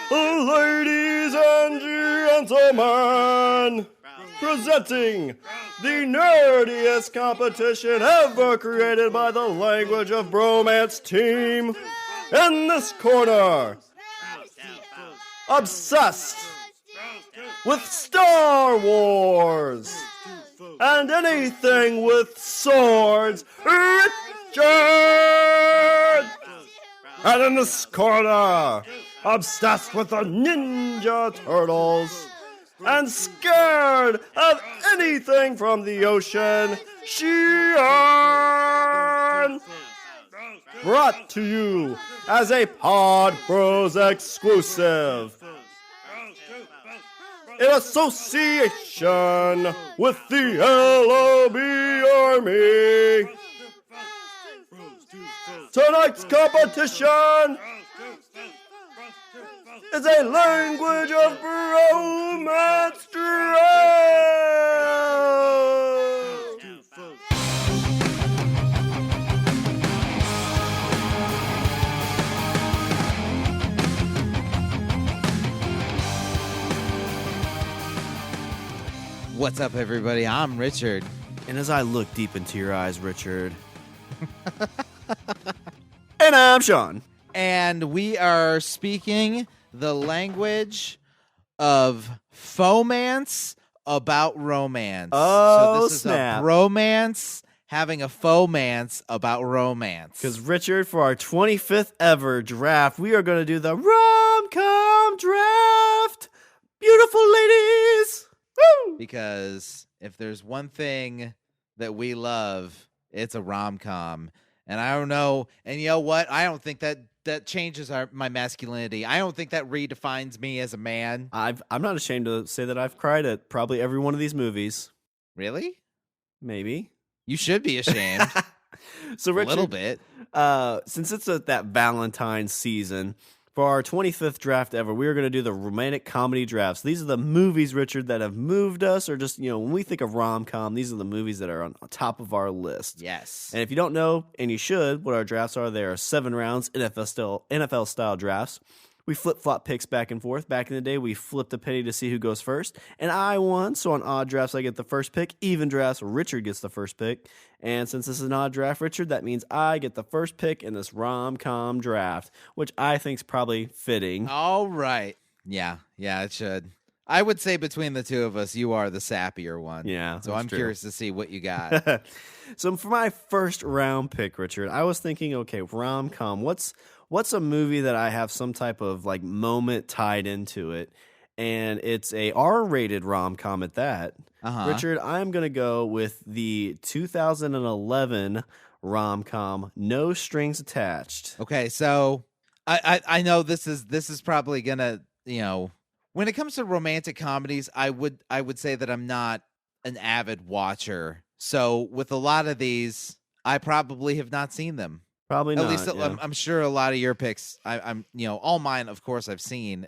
Ladies and gentlemen, presenting the nerdiest competition ever created by the Language of Bromance team. In this corner, obsessed with Star Wars and anything with swords, Richard! And in this corner, obsessed with the Ninja Turtles and scared of anything from the ocean, Shawn! Brought to you as a Pod Bros exclusive in association with the LOB Army. Tonight's competition is a Language of Bromance draft. What's up, everybody? I'm Richard. And as I look deep into your eyes, Richard, and I'm Shawn. And we are speaking the language of fomance about romance. Oh, so this is snap. a bromance having a fomance about romance. Because, Richard, for our 25th ever draft, we are going to do the rom-com draft. Beautiful ladies. Woo! Because if there's one thing that we love, it's a rom-com. And I don't know, and you know what? I don't think that changes my masculinity. I don't think that redefines me as a man. I'm not ashamed to say that I've cried at probably every one of these movies. Really? Maybe. You should be ashamed. So, Richard, a little bit. Since it's that Valentine's season, for our 25th draft ever, we are going to do the romantic comedy drafts. These are the movies, Richard, that have moved us, or just, when we think of rom-com, these are the movies that are on top of our list. Yes. And if you don't know, and you should, what our drafts are, they are 7 rounds, NFL-style drafts. We flip-flop picks back and forth. Back in the day, we flipped a penny to see who goes first. And I won, so on odd drafts, I get the first pick. Even drafts, Richard gets the first pick. And since this is an odd draft, Richard, that means I get the first pick in this rom-com draft, which I think is probably fitting. All right. Yeah, it should. I would say between the two of us, you are the sappier one. Yeah, so I'm curious to see what you got. So for my first round pick, Richard, I was thinking, okay, rom-com, what's a movie that I have some type of like moment tied into it? And it's a R-rated rom-com at that. Uh-huh. Richard, I'm going to go with the 2011 rom-com No Strings Attached. Okay, so I know this is probably gonna, when it comes to romantic comedies, I would say that I'm not an avid watcher. So with a lot of these, I probably have not seen them. Probably not. At least yeah. I'm sure a lot of your picks, I'm all mine, of course, I've seen,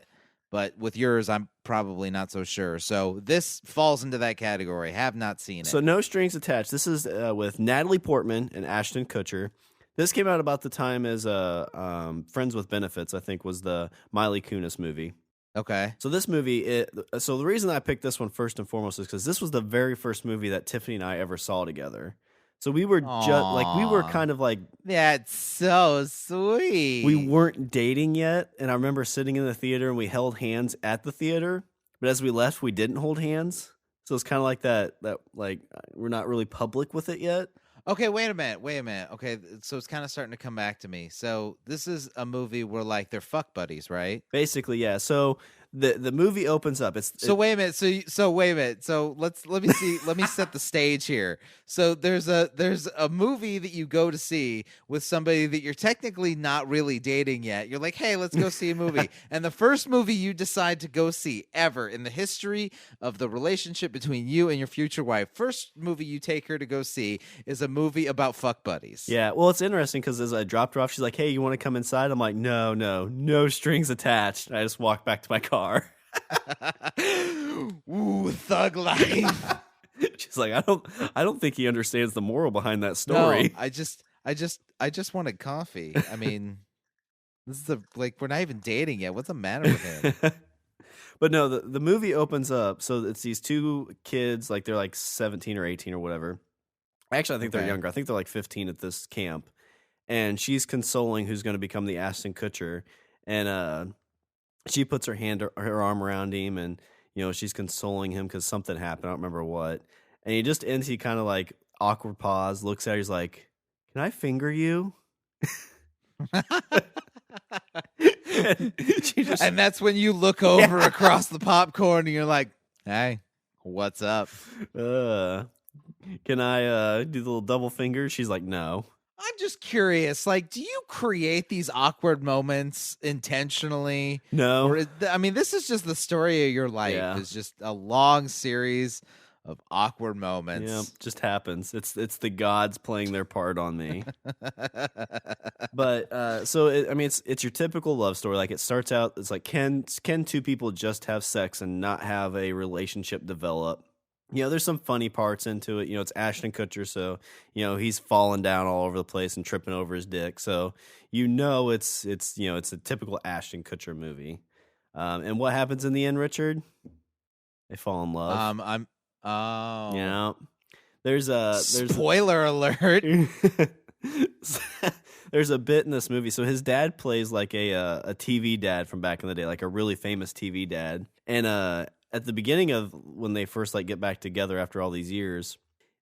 but with yours, I'm probably not so sure. So this falls into that category. Have not seen it. So No Strings Attached. This is with Natalie Portman and Ashton Kutcher. This came out about the time as Friends with Benefits, I think, was the Miley Kunis movie. Okay. So this movie, so the reason I picked this one first and foremost is because this was the very first movie that Tiffany and I ever saw together. So we were we were kind of like... That's so sweet. We weren't dating yet, and I remember sitting in the theater and we held hands at the theater, but as we left, we didn't hold hands. So it's kind of like that like we're not really public with it yet. Okay, wait a minute. Okay, so it's kind of starting to come back to me. So this is a movie where like they're fuck buddies, right? Basically, yeah. So the movie opens up. Wait a minute. So wait a minute. So let me see. Let me set the stage here. So there's a movie that you go to see with somebody that you're technically not really dating yet. You're like, hey, let's go see a movie. And the first movie you decide to go see ever in the history of the relationship between you and your future wife, first movie you take her to go see is a movie about fuck buddies. Yeah. Well, it's interesting because as I dropped her off, she's like, hey, you want to come inside? I'm like, no strings attached. And I just walked back to my car. Ooh, thug life. She's like, I don't think he understands the moral behind that story. No, I just wanted coffee. I mean, This is we're not even dating yet. What's the matter with him? But no, the movie opens up. So it's these two kids, like they're like 17 or 18 or whatever. Actually, I think they're younger. I think they're like 15 at this camp. And she's consoling who's going to become the Ashton Kutcher. And she puts her arm around him, and she's consoling him because something happened. I don't remember what. And he just ends. He kind of like awkward pause, looks at her. He's like, "Can I finger you?" And that's when you look over across the popcorn and you're like, "Hey, what's up? Can I do the little double finger?" She's like, "No." I'm just curious, like, do you create these awkward moments intentionally? No. Or this is just the story of your life. Yeah. It's just a long series of awkward moments. Yeah, just happens. It's the gods playing their part on me. But it's your typical love story. Like, it starts out, it's like, can two people just have sex and not have a relationship develop? There's some funny parts into it. It's Ashton Kutcher, so he's falling down all over the place and tripping over his dick. So it's a typical Ashton Kutcher movie. And what happens in the end, Richard? They fall in love. Yeah. There's spoiler alert. There's a bit in this movie. So his dad plays like a TV dad from back in the day, like a really famous TV dad. And at the beginning of when they first get back together after all these years,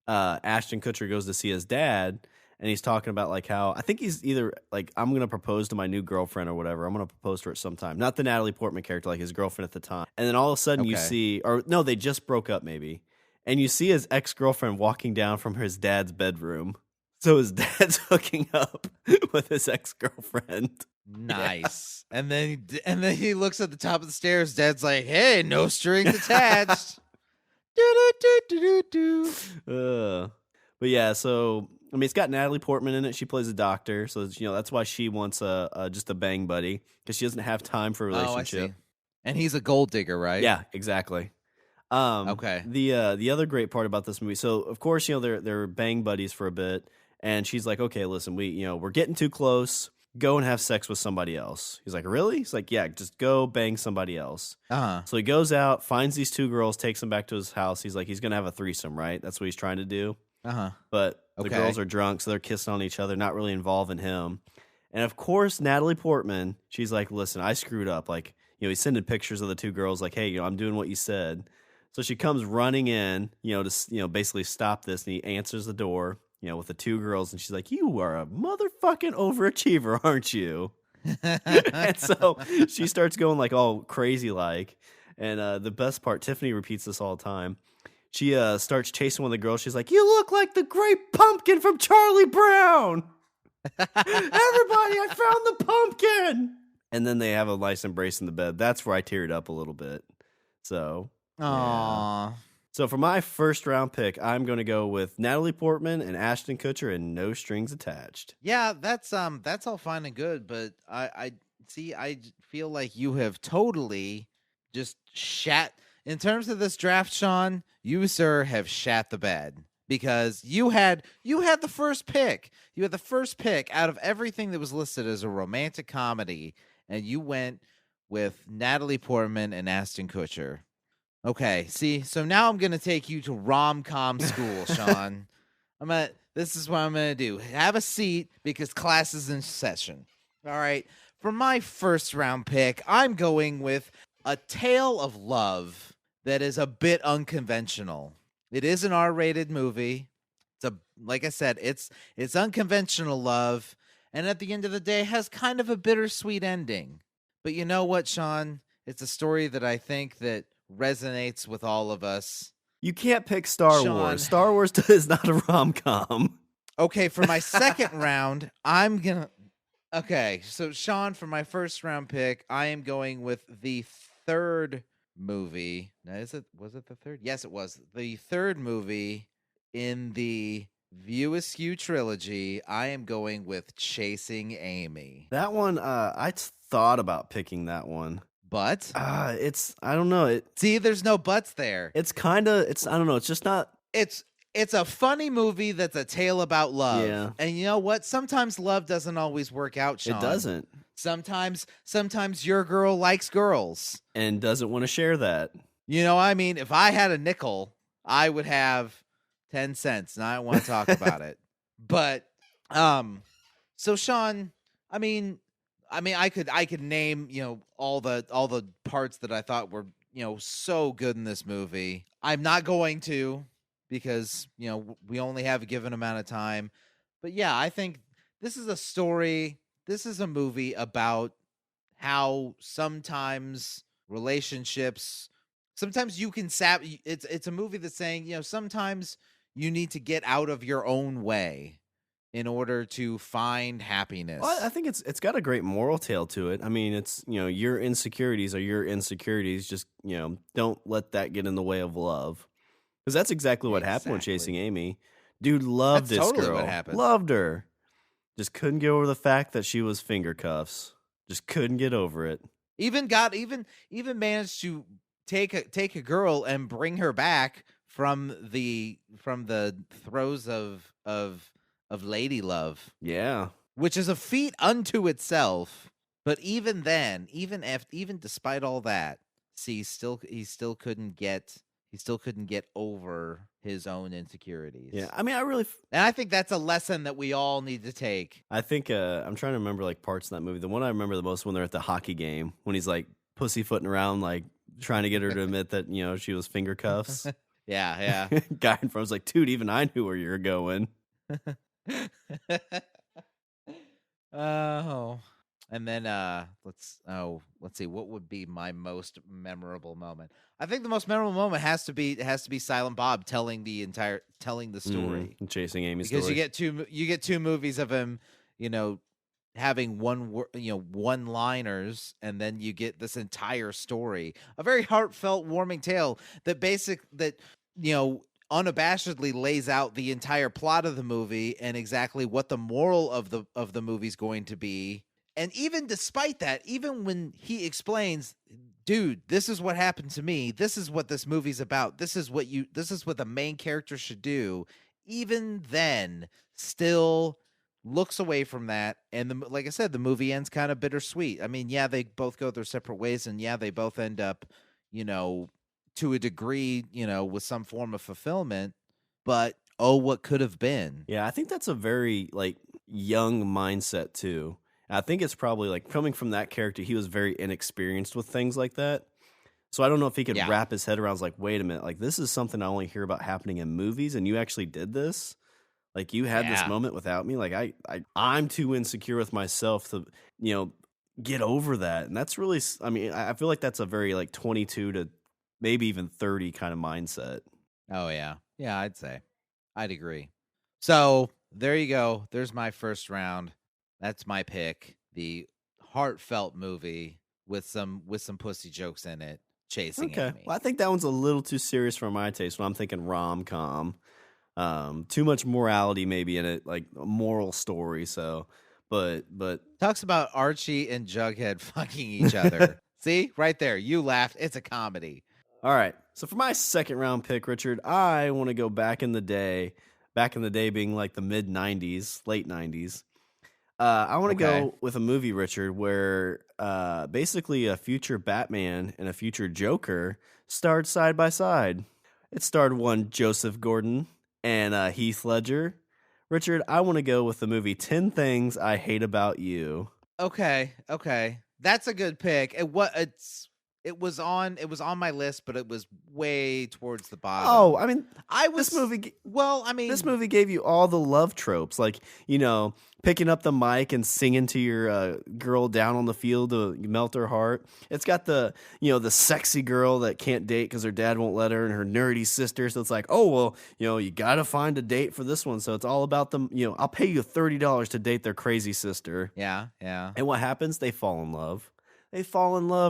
Ashton Kutcher goes to see his dad, and he's talking about like how I think he's either like, I'm going to propose to my new girlfriend or whatever. I'm going to propose to her sometime. Not the Natalie Portman character, like his girlfriend at the time. And then all of a sudden you see, or no, they just broke up maybe. And you see his ex-girlfriend walking down from his dad's bedroom. So his dad's hooking up with his ex-girlfriend. Nice. Yeah. And then he looks at the top of the stairs. Dad's like, "Hey, no strings attached." But yeah, so it's got Natalie Portman in it. She plays a doctor, so that's why she wants just a bang buddy, because she doesn't have time for a relationship. Oh, I see. And he's a gold digger, right? Yeah, exactly. Okay. The other great part about this movie, so of course they're bang buddies for a bit, and she's like, "Okay, listen, we're getting too close. Go and have sex with somebody else." He's like, "Really?" He's like, "Yeah, just go bang somebody else." So he goes out, finds these two girls, takes them back to his house. He's like, he's gonna have a threesome, right? That's what he's trying to do. But the girls are drunk, so they're kissing on each other, not really involving him. And of course, Natalie Portman, she's like, "Listen, I screwed up." Like, he's sending pictures of the two girls, like, "Hey, I'm doing what you said." So she comes running in, to basically stop this, and he answers the door, with the two girls, and she's like, "You are a motherfucking overachiever, aren't you?" And so she starts going like all crazy like, and the best part, Tiffany repeats this all the time. She starts chasing one of the girls. She's like, "You look like the Great Pumpkin from Charlie Brown." "Everybody, I found the pumpkin." And then they have a nice embrace in the bed. That's where I teared up a little bit. So, aww. Yeah. So for my first round pick, I'm going to go with Natalie Portman and Ashton Kutcher and No Strings Attached. Yeah, that's all fine and good, but I feel like you have totally just shat in terms of this draft, Shawn. You, sir, have shat the bed, because you had the first pick. You had the first pick out of everything that was listed as a romantic comedy, and you went with Natalie Portman and Ashton Kutcher. Okay, see, so now I'm going to take you to rom-com school, Shawn. This is what I'm going to do. Have a seat, because class is in session. All right, for my first round pick, I'm going with a tale of love that is a bit unconventional. It is an R-rated movie. Like I said, it's unconventional love, and at the end of the day, has kind of a bittersweet ending. But you know what, Shawn? It's a story that I think that resonates with all of us. You can't pick Star Wars. Star Wars is not a rom-com. Okay, for my second round, okay, so Shawn, for my first round pick, I am going with the third movie. Now, was it the third? Yes, it was. The third movie in the View Askew trilogy. I am going with Chasing Amy. That one, I thought about picking that one. But I don't know. See, there's no buts there. I don't know. It's just not. It's a funny movie that's a tale about love. Yeah. And you know what? Sometimes love doesn't always work out, Shawn. It doesn't. Sometimes your girl likes girls. and doesn't want to share that. You know, I mean, if I had a nickel, I would have 10 cents, and I don't want to talk about it. But so Shawn, I mean I could name, you know, all the parts that I thought were, you know, so good in this movie. I'm not going to, because, you know, we only have a given amount of time. But yeah, I think this is a movie about how sometimes relationships, sometimes you can it's a movie that's saying, you know, sometimes you need to get out of your own way in order to find happiness. Well, I think it's got a great moral tale to it. I mean, it's, you know, your insecurities are your insecurities. Just, you know, don't let that get in the way of love. Because that's exactly what happened with Chasing Amy. Dude loved That's this totally girl. what happened. Loved her. Just couldn't get over the fact that she was finger cuffs. Just couldn't get over it. Even managed to take a girl and bring her back from the throes of lady love. Yeah. Which is a feat unto itself. But even then, even despite all that, see, he still couldn't get over his own insecurities. Yeah. I mean, and I think that's a lesson that we all need to take. I think I'm trying to remember like parts of that movie. The one I remember the most when they're at the hockey game, when he's like pussyfooting around, like trying to get her to admit that, you know, she was finger cuffs. Yeah. Guy in front was like, dude, even I knew where you were going. Oh. And then let's see, what would be my most memorable moment? I think the most memorable moment has to be Silent Bob telling the story. Chasing Amy's because story. you get two movies of him, you know, having one-liners, and then you get this entire story, a very heartfelt, warming tale that you know, unabashedly lays out the entire plot of the movie and exactly what the moral of the movie is going to be. And even despite that, even when he explains, dude, this is what happened to me, this is what this movie's about, this is what the main character should do, even then still looks away from that. And like I said, the movie ends kind of bittersweet. I mean, yeah, they both go their separate ways, and yeah, they both end up, you know, to a degree, you know, with some form of fulfillment, but oh, what could have been. Yeah, I think that's a very like young mindset too. I think it's probably like coming from that character, he was very inexperienced with things like that. So I don't know if he could wrap his head around, like, wait a minute, like this is something I only hear about happening in movies, and you actually did this? Like you had this moment without me? Like I'm too insecure with myself to, you know, get over that. And that's really, I mean, I feel like that's a very like 22 to maybe even 30 kind of mindset. Oh yeah. Yeah, I'd agree. So there you go. There's my first round. That's my pick. The heartfelt movie with some pussy jokes in it, Chasing Amy. Well, I think that one's a little too serious for my taste when I'm thinking rom-com. Too much morality maybe in it, like a moral story. So, but talks about Archie and Jughead fucking each other. See, right there, you laughed. It's a comedy. All right. So for my second round pick, Richard, I want to go back in the day being like the mid 90s, late 90s. I want to go with a movie, Richard, where basically a future Batman and a future Joker starred side by side. It starred one Joseph Gordon and Heath Ledger. Richard, I want to go with the movie 10 Things I Hate About You. Okay. That's a good pick. It was on my list, but it was way towards the bottom. Oh, I mean, this movie gave you all the love tropes, like, you know, picking up the mic and singing to your girl down on the field to melt her heart. It's got the, you know, the sexy girl that can't date because her dad won't let her, and her nerdy sister. So it's like, oh, well, you know, you got to find a date for this one. So it's all about them. You know, I'll pay you $30 to date their crazy sister. Yeah. And what happens? They fall in love.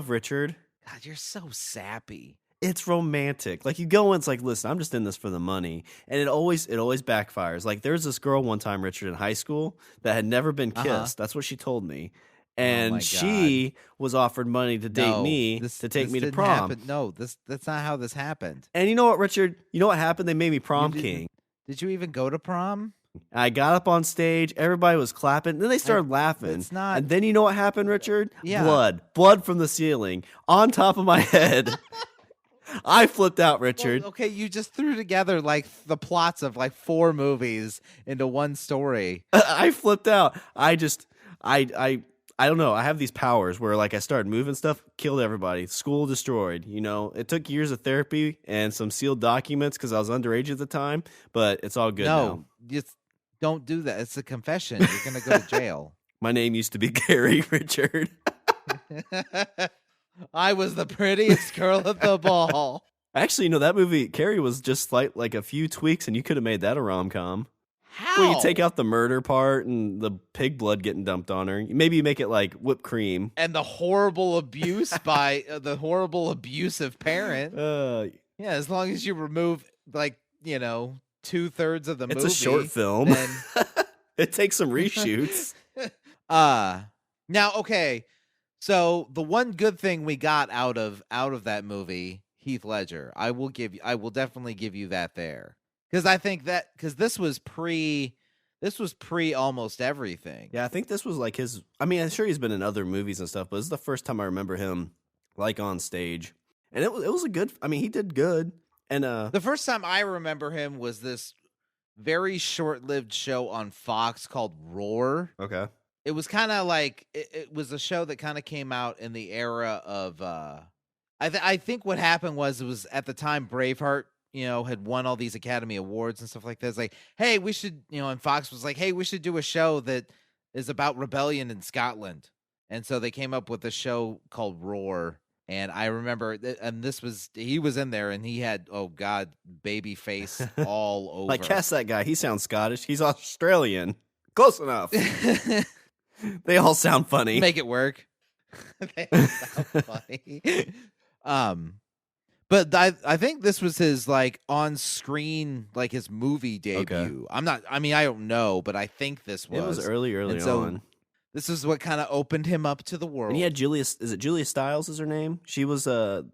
Richard. God, you're so sappy. It's romantic. Like you go in, it's like, listen, I'm just in this for the money. And it always backfires. Like there's this girl one time, Richard, in high school that had never been kissed. That's what she told me. And she was offered money to date me to take me to prom. Happen. No, that's not how this happened. And you know what, Richard? You know what happened? They made me prom king. Did you even go to prom? I got up on stage. Everybody was clapping. Then they started laughing. It's not. And then you know what happened, Richard? Yeah. Blood from the ceiling on top of my head. I flipped out, Richard. Well, okay, you just threw together like the plots of like 4 movies into one story. I flipped out. I don't know. I have these powers where like I started moving stuff, killed everybody, school destroyed. You know, it took years of therapy and some sealed documents because I was underage at the time, but it's all good now. Just don't do that. It's a confession. You're gonna go to jail. My name used to be Gary, Richard. I was the prettiest girl at the ball. Actually, you know, that movie, Carrie, was just like a few tweaks, and you could have made that a rom-com. How? Well, you take out the murder part and the pig blood getting dumped on her. Maybe you make it like whipped cream. And the horrible abuse by the horrible abusive parent. Yeah, as long as you remove like, 2/3 of the movie. It's a short film. Then... It takes some reshoots. Now, okay. So the one good thing we got out of that movie, Heath Ledger, I will definitely give you that there. Because this was pre almost everything. Yeah, I think this was like his. I mean, I'm sure he's been in other movies and stuff, but this is the first time I remember him like on stage, and it was a good. I mean, he did good. And the first time I remember him was this very short-lived show on Fox called Roar. Okay, it was kind of like it was a show that kind of came out in the era of. I think what happened was it was at the time Braveheart, had won all these Academy Awards and stuff like that. It's like, hey, we should, and Fox was like, hey, we should do a show that is about rebellion in Scotland. And so they came up with a show called Roar. And I remember, and he was in there and he had, oh God, baby face all over. Like, cast that guy. He sounds Scottish. He's Australian. Close enough. They all sound funny. Make it work. They all sound funny. But I think this was his like on screen, like his movie debut. Okay. I don't know, but I think this was. It was early on. This is what kind of opened him up to the world. And he had Julia Stiles is her name? She was the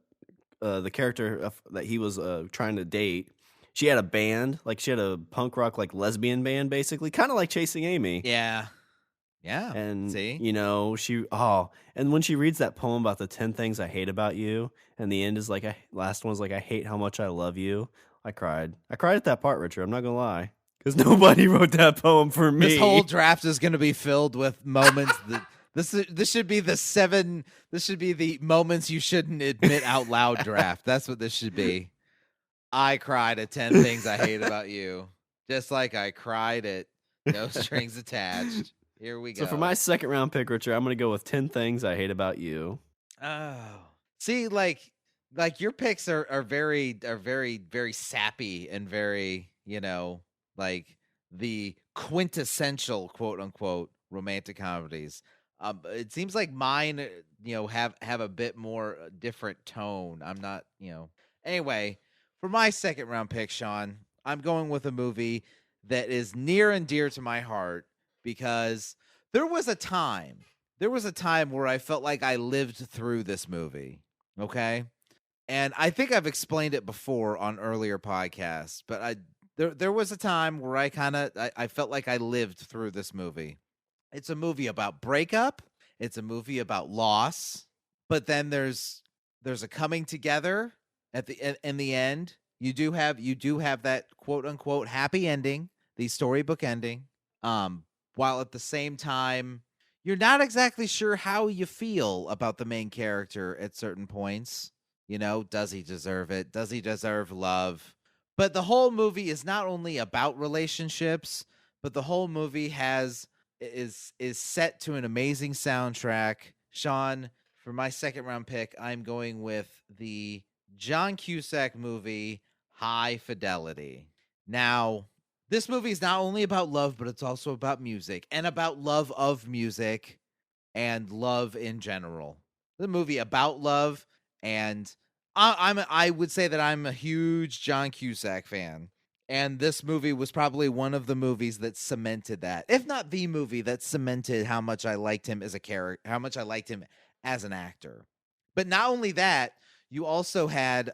character that he was trying to date. She had a band, like she had a punk rock like lesbian band basically, kind of like Chasing Amy. Yeah. Yeah. And see? And when she reads that poem about the 10 things I hate about you, and the end is like last one's like I hate how much I love you. I cried. I cried at that part, Richard. I'm not gonna lie. Because nobody wrote that poem for me. This whole draft is gonna be filled with moments that this should be the moments you shouldn't admit out loud draft. That's what this should be. I cried at 10 things I hate about you. Just like I cried at No Strings Attached. Here we go. So for my second round pick, Richard, I'm going to go with 10 things I hate about you. Oh, see, like your picks are very, very sappy and very, like the quintessential quote unquote romantic comedies. It seems like mine, have a bit more different tone. I'm not, Anyway, for my second round pick, Shawn, I'm going with a movie that is near and dear to my heart. Because there was a time where I felt like I lived through this movie, okay? And I think I've explained it before on earlier podcasts, but there was a time where I felt like I lived through this movie. It's a movie about breakup, it's a movie about loss, but then there's a coming together in the end. You do have that quote unquote happy ending, the storybook ending. While at the same time, you're not exactly sure how you feel about the main character at certain points. Does he deserve it? Does he deserve love? But the whole movie is not only about relationships, but the whole movie is set to an amazing soundtrack. Shawn, for my second round pick, I'm going with the John Cusack movie, High Fidelity. Now, this movie is not only about love, but it's also about music and about love of music and love in general. The movie about love, and I would say that I'm a huge John Cusack fan, and this movie was probably one of the movies that cemented that, if not the movie that cemented how much I liked him as a character, how much I liked him as an actor. But not only that, you also had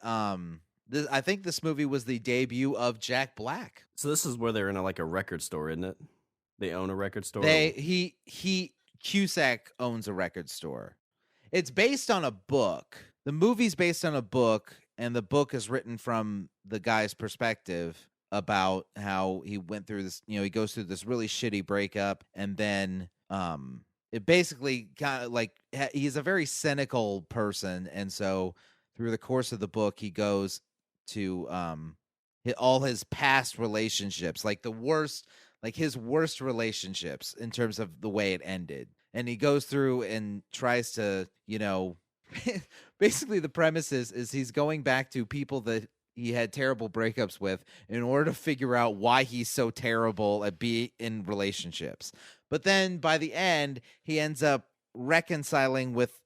I think this movie was the debut of Jack Black. So this is where they're in a record store, isn't it? They own a record store. Cusack owns a record store. It's based on a book. The movie's based on a book, and the book is written from the guy's perspective about how he went through this. He goes through this really shitty breakup, and then it basically kind of like he's a very cynical person, and so through the course of the book, he goes to all his past relationships, like the worst, like his worst relationships in terms of the way it ended. And he goes through and tries to, basically the premise is he's going back to people that he had terrible breakups with in order to figure out why he's so terrible at being in relationships. But then by the end, he ends up reconciling with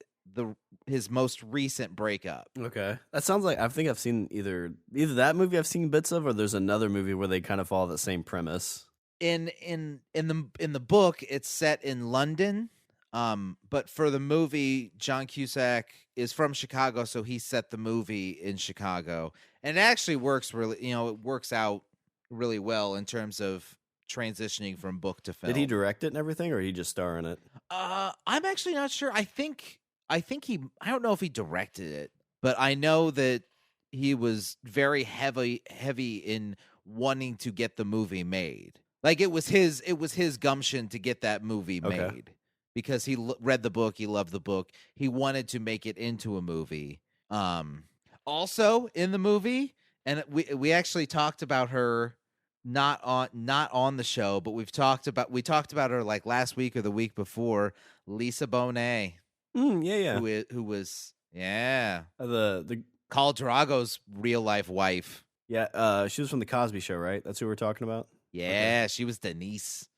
his most recent breakup. Okay, that sounds like I think I've seen either that movie I've seen bits of, or there's another movie where they kind of follow the same premise. In the book, it's set in London, but for the movie, John Cusack is from Chicago, so he set the movie in Chicago, and it actually works really. It works out really well in terms of transitioning from book to film. Did he direct it and everything, or did he just star in it? I'm actually not sure. I think he. I don't know if he directed it, but I know that he was very heavy in wanting to get the movie made. Like it was his gumption to get that movie made because he read the book, he loved the book, he wanted to make it into a movie. Also in the movie, and we actually talked about her not on the show, but we talked about her like last week or the week before. Lisa Bonet, yeah, who was the Khal Drago's real life wife. Yeah, she was from the Cosby Show, right? That's who we're talking about. Yeah, okay. She was Denise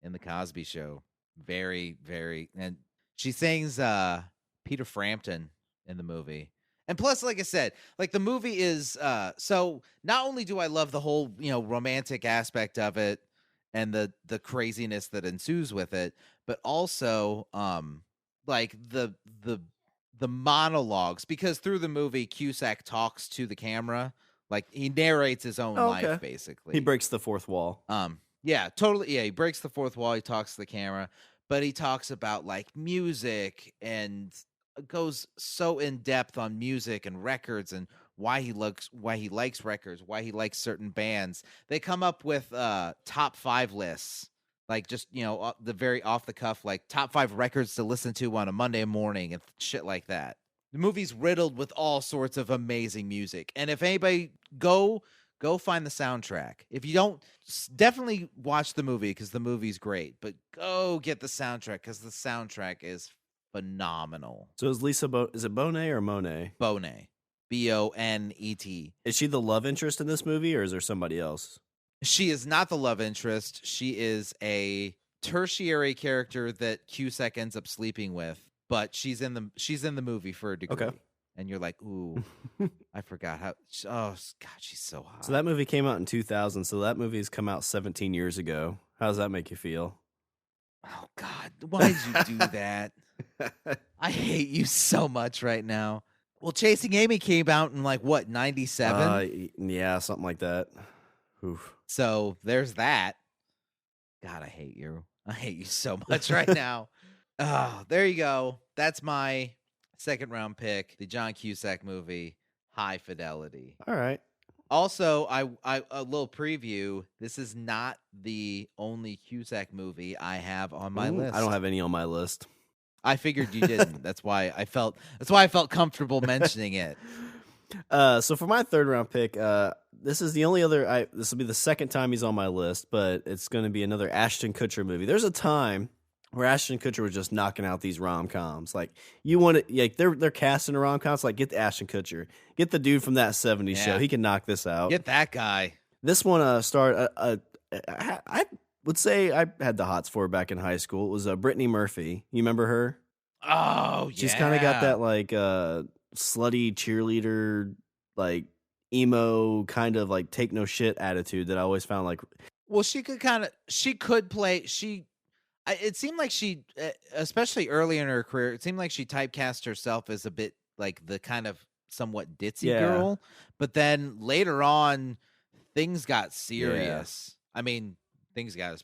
in the Cosby Show. Very, very, and she sings Peter Frampton in the movie. And plus, like I said, like the movie is so not only do I love the whole, romantic aspect of it and the craziness that ensues with it, but also like the monologues, because through the movie Cusack talks to the camera. Like he narrates his own life, basically. He breaks the fourth wall. Yeah, totally. Yeah, he breaks the fourth wall. He talks to the camera, but he talks about like music and goes so in depth on music and records and why he likes records, why he likes certain bands. They come up with top 5 lists, like just the very off the cuff, like top 5 records to listen to on a Monday morning and shit like that. The movie's riddled with all sorts of amazing music. And if anybody go find the soundtrack. If you don't, definitely watch the movie because the movie's great. But go get the soundtrack because the soundtrack is phenomenal. So is Lisa is it Bonet or Monet? Bonet. Bonet. Is she the love interest in this movie, or is there somebody else? She is not the love interest. She is a tertiary character that Cusack ends up sleeping with. But she's in the movie for a degree. Okay. And you're like, ooh, I forgot how. Oh, God, she's so hot. So that movie came out in 2000. So that movie's come out 17 years ago. How does that make you feel? Oh, God, why did you do that? I hate you so much right now. Well, Chasing Amy came out in like, what, 97? Yeah, something like that. Oof. So there's that. God, I hate you. I hate you so much right now. Oh, there you go. That's my second round pick, the John Cusack movie, High Fidelity. All right. Also, I a little preview. This is not the only Cusack movie I have on my list. I don't have any on my list. I figured you didn't. That's why I felt comfortable mentioning it. So for my third round pick, this is the only other. This will be the second time he's on my list, but it's going to be another Ashton Kutcher movie. There's a time where Ashton Kutcher was just knocking out these rom-coms. Like, you want to, like, they're casting a rom-coms, like, get the Ashton Kutcher. Get the dude from that 70s show. He can knock this out. Get that guy. This one starred, I would say I had the hots for her back in high school. It was Brittany Murphy. You remember her? Oh, She's kind of got that, like, slutty cheerleader, like, emo, kind of, like, take no shit attitude that I always found, like... Well, she could play... It seemed like she, especially early in her career, it seemed like she typecast herself as a bit like the kind of somewhat ditzy Yeah. girl, but then later on things got serious. I mean, things got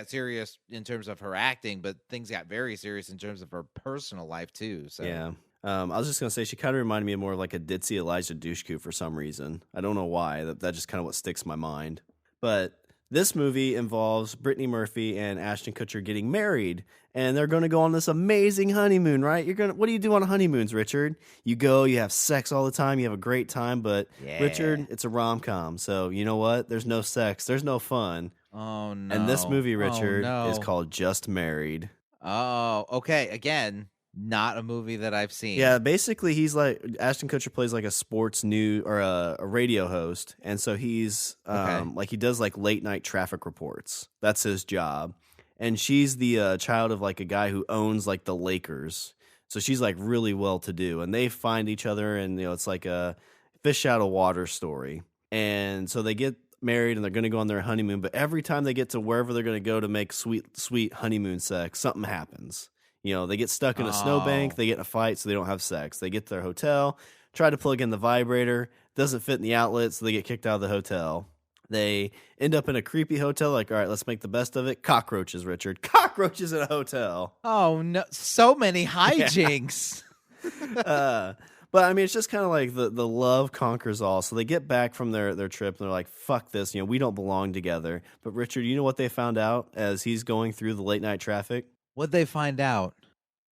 serious in terms of her acting, but things got very serious in terms of her personal life too. So Yeah. I was just gonna say she kind of reminded me of more of like a ditzy Elijah Dushku for some reason. I don't know why. That just kind of what sticks in my mind. But this movie involves Brittany Murphy and Ashton Kutcher getting married, and they're going to go on this amazing honeymoon, right? What do you do on honeymoons, Richard? You go, you have sex all the time, you have a great time, but Richard, it's a rom-com, so you know what? There's no sex, there's no fun. Oh no. And this movie, Richard, is called Just Married. Oh, okay. Again, not a movie that I've seen. Yeah, basically he's like Ashton Kutcher plays like a sports news or a radio host, and so he's like he does like late night traffic reports. That's his job. And she's the child of like a guy who owns like the Lakers. So she's like really well to do, and they find each other, and it's like a fish out of water story. And so they get married and they're going to go on their honeymoon, but every time they get to wherever they're going to go to make sweet honeymoon sex, something happens. They get stuck in a snowbank, they get in a fight, so they don't have sex. They get to their hotel, try to plug in the vibrator, doesn't fit in the outlet, so they get kicked out of the hotel. They end up in a creepy hotel, like, all right, let's make the best of it. Cockroaches, Richard. Cockroaches in a hotel. Oh, no. So many hijinks. But, I mean, it's just kind of like the love conquers all. So they get back from their trip, and they're like, fuck this, we don't belong together. But, Richard, you know what they found out as he's going through the late-night traffic? What'd they find out?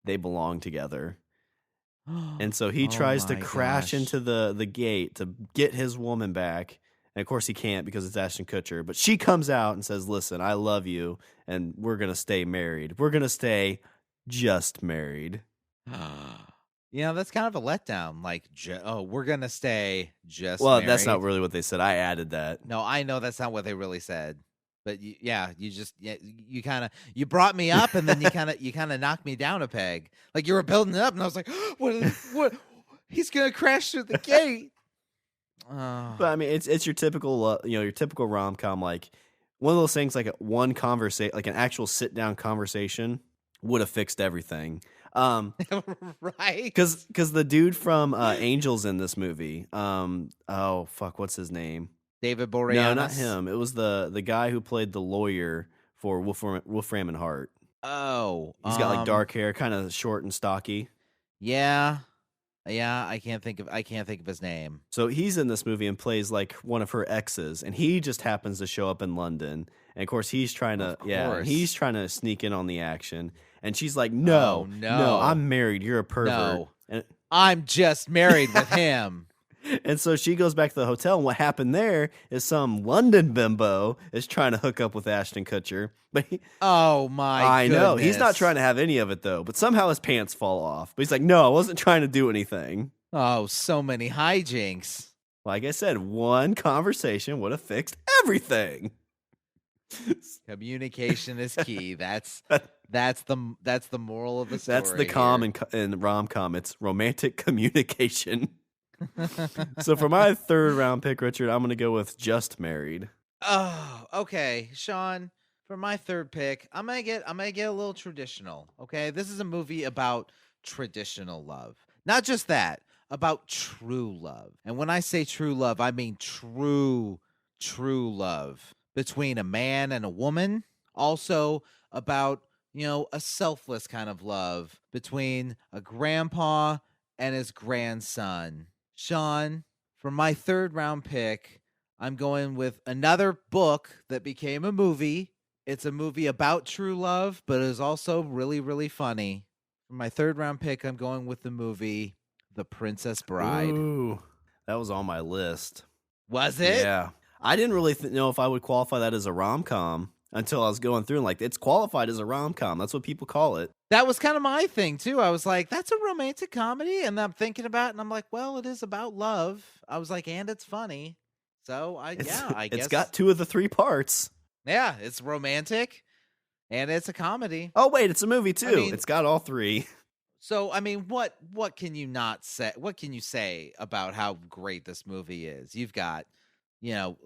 They belong together. And so he tries to crash into the gate to get his woman back. And, of course, he can't because it's Ashton Kutcher. But she comes out and says, listen, I love you, and we're going to stay married. We're going to stay just married. That's kind of a letdown. Like, we're going to stay just Well, married. that's not really what they said. I added that. No, I know that's not what they really said. But you brought me up, and then you kind of knocked me down a peg. Like you were building it up, and I was like, what? He's gonna crash through the gate. But I mean, it's your typical, your typical rom-com. Like one of those things, like one conversation, like an actual sit-down conversation, would have fixed everything. Right? Because the dude from Angels in this movie, oh fuck, what's his name? David Boreanaz? No, not him. It was the guy who played the lawyer for Wolfram and Hart. Oh. He's got like dark hair, kind of short and stocky. Yeah, I can't think of his name. So he's in this movie and plays like one of her exes, and he just happens to show up in London. And of course he's trying to sneak in on the action. And she's like, no, I'm married. You're a pervert. No, and I'm just married with him. And so she goes back to the hotel, and what happened there is some London bimbo is trying to hook up with Ashton Kutcher. But I know. He's not trying to have any of it, though. But somehow his pants fall off. But he's like, no, I wasn't trying to do anything. Oh, so many hijinks. Like I said, one conversation would have fixed everything. Communication is key. That's the moral of the story. That's the calm in rom-com. It's romantic communication. So for my third round pick, Richard, I'm going to go with Just Married. Oh, okay, Shawn. For my third pick, I'm gonna get a little traditional. Okay, this is a movie about traditional love. Not just that, about true love. And when I say true love, I mean true love between a man and a woman. Also about a selfless kind of love between a grandpa and his grandson. Shawn, for my third round pick, I'm going with another book that became a movie. It's a movie about true love, but it is also really, really funny. For my third round pick, I'm going with the movie The Princess Bride. Ooh, that was on my list. Was it? Yeah. I didn't really know if I would qualify that as a rom-com until I was going through and like, it's qualified as a rom-com. That's what people call it. That was kind of my thing, too. I was like, that's a romantic comedy. And I'm thinking about it, and I'm like, well, it is about love. I was like, and it's funny. So, I guess. It's got two of the three parts. Yeah, it's romantic, and it's a comedy. Oh, wait, it's a movie, too. I mean, it's got all three. So, I mean, what can you not say? What can you say about how great this movie is? You've got, you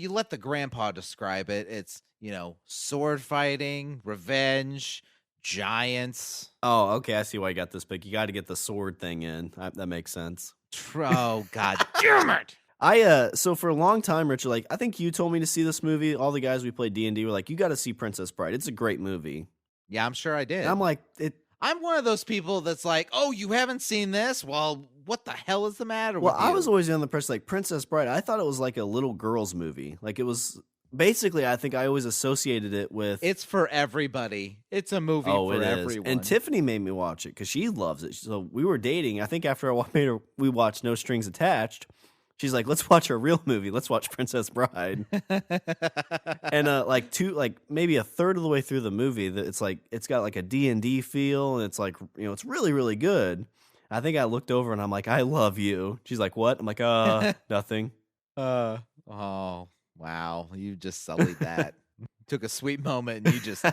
let the grandpa describe it. It's, sword fighting, revenge, giants. Oh, okay. I see why you got this pick. You got to get the sword thing in. That makes sense. Oh, God damn it. So for a long time, Richard, like, I think you told me to see this movie. All the guys we played D&D were like, you got to see Princess Bride. It's a great movie. Yeah, I'm sure I did. And I'm like, I'm one of those people that's like, oh, you haven't seen this? Well, what the hell is the matter well, with you? I was always on the press like Princess Bride. I thought it was like a little girl's movie. Like it was basically, I think I always associated it with. It's for everybody. It's a movie for everyone. And Tiffany made me watch it because she loves it. So we were dating. I think after we watched No Strings Attached. She's like, let's watch a real movie. Let's watch Princess Bride. And maybe a third of the way through the movie, it's got like a D&D feel, and it's like, it's really, really good. I think I looked over and I'm like, I love you. She's like, what? I'm like, nothing. Oh, wow. You just sullied that. Took a sweet moment and you just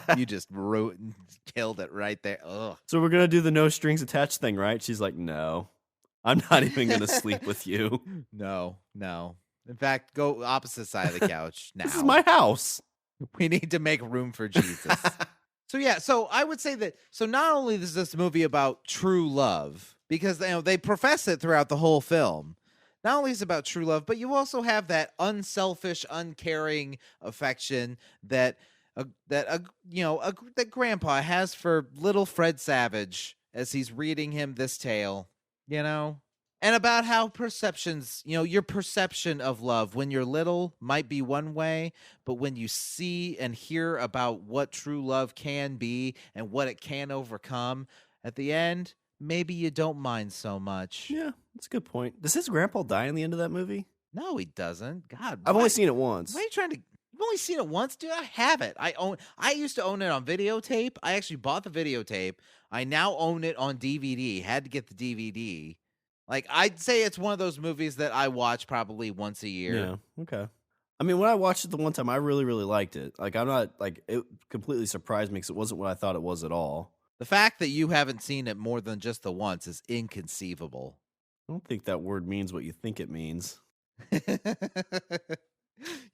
killed it right there. Ugh. So we're gonna do the No Strings Attached thing, right? She's like, no. I'm not even going to sleep with you. No. In fact, go opposite side of the couch now. This is my house. We need to make room for Jesus. So I would say that, so not only is this movie about true love, because they profess it throughout the whole film. Not only is it about true love, but you also have that unselfish, uncaring affection that Grandpa has for little Fred Savage as he's reading him this tale. And about how perceptions, your perception of love when you're little might be one way, but when you see and hear about what true love can be and what it can overcome, at the end, maybe you don't mind so much. Yeah, that's a good point. Does his grandpa die in the end of that movie? No, he doesn't. God, I've only seen it once. Why are you trying to? You've only seen it once, dude. I have it. I used to own it on videotape. I actually bought the videotape. I now own it on DVD. Had to get the DVD. Like, I'd say it's one of those movies that I watch probably once a year. Yeah. Okay. I mean, when I watched it the one time, I really, really liked it. Like, I'm not like it completely surprised me because it wasn't what I thought it was at all. The fact that you haven't seen it more than just the once is inconceivable. I don't think that word means what you think it means.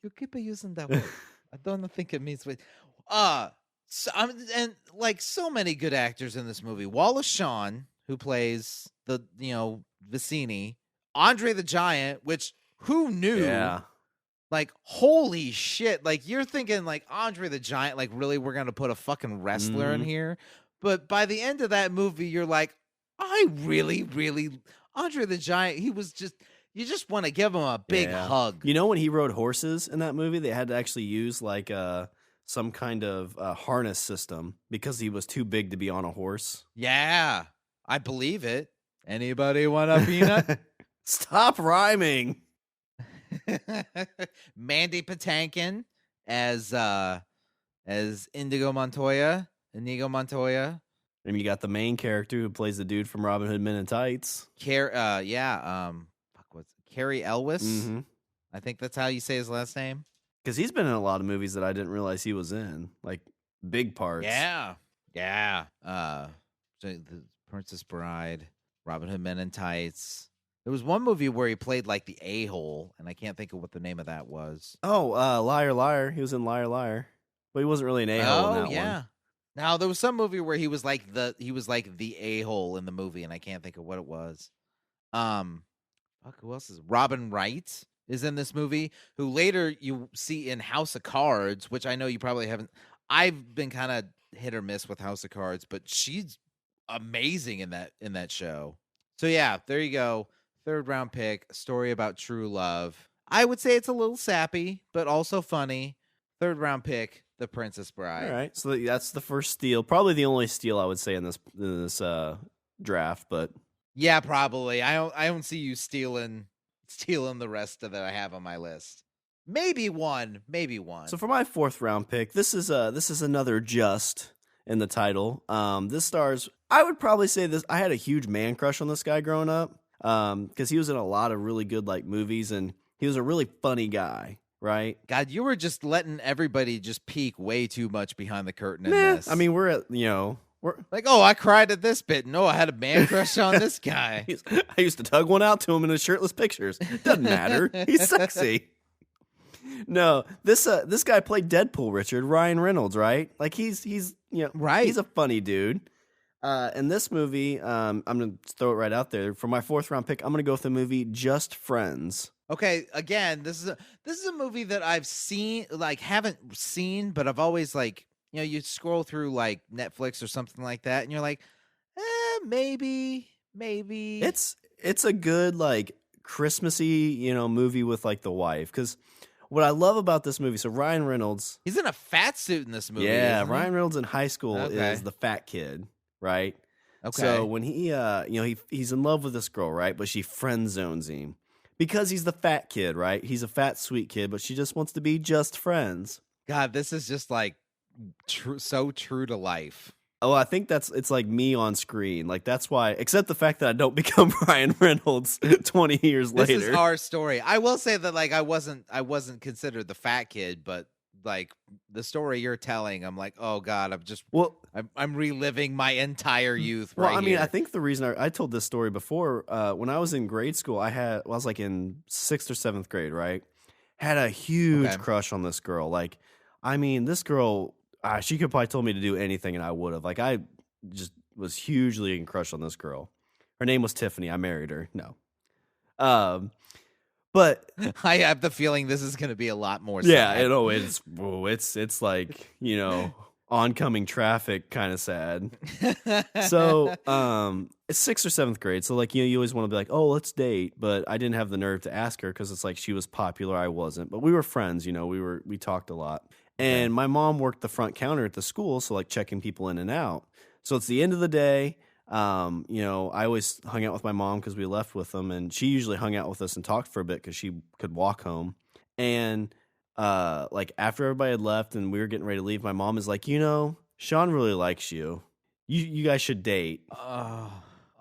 You keep using that word. I don't think it means what. So many good actors in this movie. Wallace Shawn, who plays the Vicini, Andre the Giant, which who knew? Yeah. Like, holy shit! Like, you're thinking like Andre the Giant. Like, really, we're gonna put a fucking wrestler in here? But by the end of that movie, you're like, I really, really Andre the Giant. He was just. You just want to give him a big hug. When he rode horses in that movie, they had to actually use like some kind of harness system because he was too big to be on a horse. Yeah, I believe it. Anybody want a peanut? Stop rhyming. Mandy Patinkin as Inigo Montoya. And you got the main character who plays the dude from Robin Hood Men in Tights. Cary Elwes. Mm-hmm. I think that's how you say his last name. Because he's been in a lot of movies that I didn't realize he was in, like big parts. Yeah. The Princess Bride, Robin Hood Men in Tights. There was one movie where he played like the a-hole, and I can't think of what the name of that was. Oh, Liar Liar. He was in Liar Liar, but he wasn't really an a-hole in that one. Now there was some movie where he was like the a-hole in the movie, and I can't think of what it was. Who else is Robin Wright is in this movie, who later you see in House of Cards, which I know you probably haven't. I've been kind of hit or miss with House of Cards, but she's amazing in that show. So yeah, there you go. 3rd round pick, a story about true love. I would say it's a little sappy, but also funny. 3rd round pick, The Princess Bride. All right, so that's the first steal, probably the only steal I would say in this draft, but. Yeah, probably. I don't see you stealing the rest of that I have on my list. Maybe one. So for my 4th round pick, this is another just in the title. This stars. I would probably say this. I had a huge man crush on this guy growing up. Because he was in a lot of really good like movies, and he was a really funny guy. Right? God, you were just letting everybody just peek way too much behind the curtain in this. I mean, we're like, oh, I cried at this bit. No, I had a man crush on this guy. I used to tug one out to him in his shirtless pictures. Doesn't matter. He's sexy. No, this guy played Deadpool, Richard. Ryan Reynolds, right? Like he's Right. he's a funny dude. In this movie, I'm gonna throw it right out there. For my 4th round pick, I'm gonna go with the movie Just Friends. Okay, again, this is a movie that I've seen, like haven't seen, but I've always like, you scroll through like Netflix or something like that, and you're like, maybe. It's a good like Christmassy, movie with like the wife. Because what I love about this movie, so Ryan Reynolds, He's in a fat suit in this movie. yeah, isn't he? Ryan Reynolds in high school Okay. is the fat kid, right? Okay. So when he's in love with this girl, right? But she friend zones him because he's the fat kid, right? He's a fat sweet kid, but she just wants to be just friends. God, this is just like so true to life. Oh, I think it's like me on screen. Like that's why, except the fact that I don't become Ryan Reynolds 20 years later. This is our story. I will say that like I wasn't considered the fat kid, but like the story you're telling, I'm like, oh God, I'm reliving my entire youth. Well, right I mean, here. I think the reason I told this story before, when I was in grade school, I was like in 6th or 7th grade, right? Had a huge crush on this girl. Like, I mean, this girl, she could probably told me to do anything and I would have. Like, I just was hugely in crush on this girl. Her name was Tiffany. I married her. No. But I have the feeling this is going to be a lot more. yeah, sad. it's like, oncoming traffic kind of sad. So, it's 6th or 7th grade. So like, you always want to be like, oh, let's date. But I didn't have the nerve to ask her because it's like she was popular. I wasn't. But we were friends, we talked a lot. And my mom worked the front counter at the school. So like checking people in and out. So it's the end of the day. I always hung out with my mom because we left with them. And she usually hung out with us and talked for a bit because she could walk home. And like after everybody had left and we were getting ready to leave, my mom is like, Shawn really likes you. You guys should date. Oh.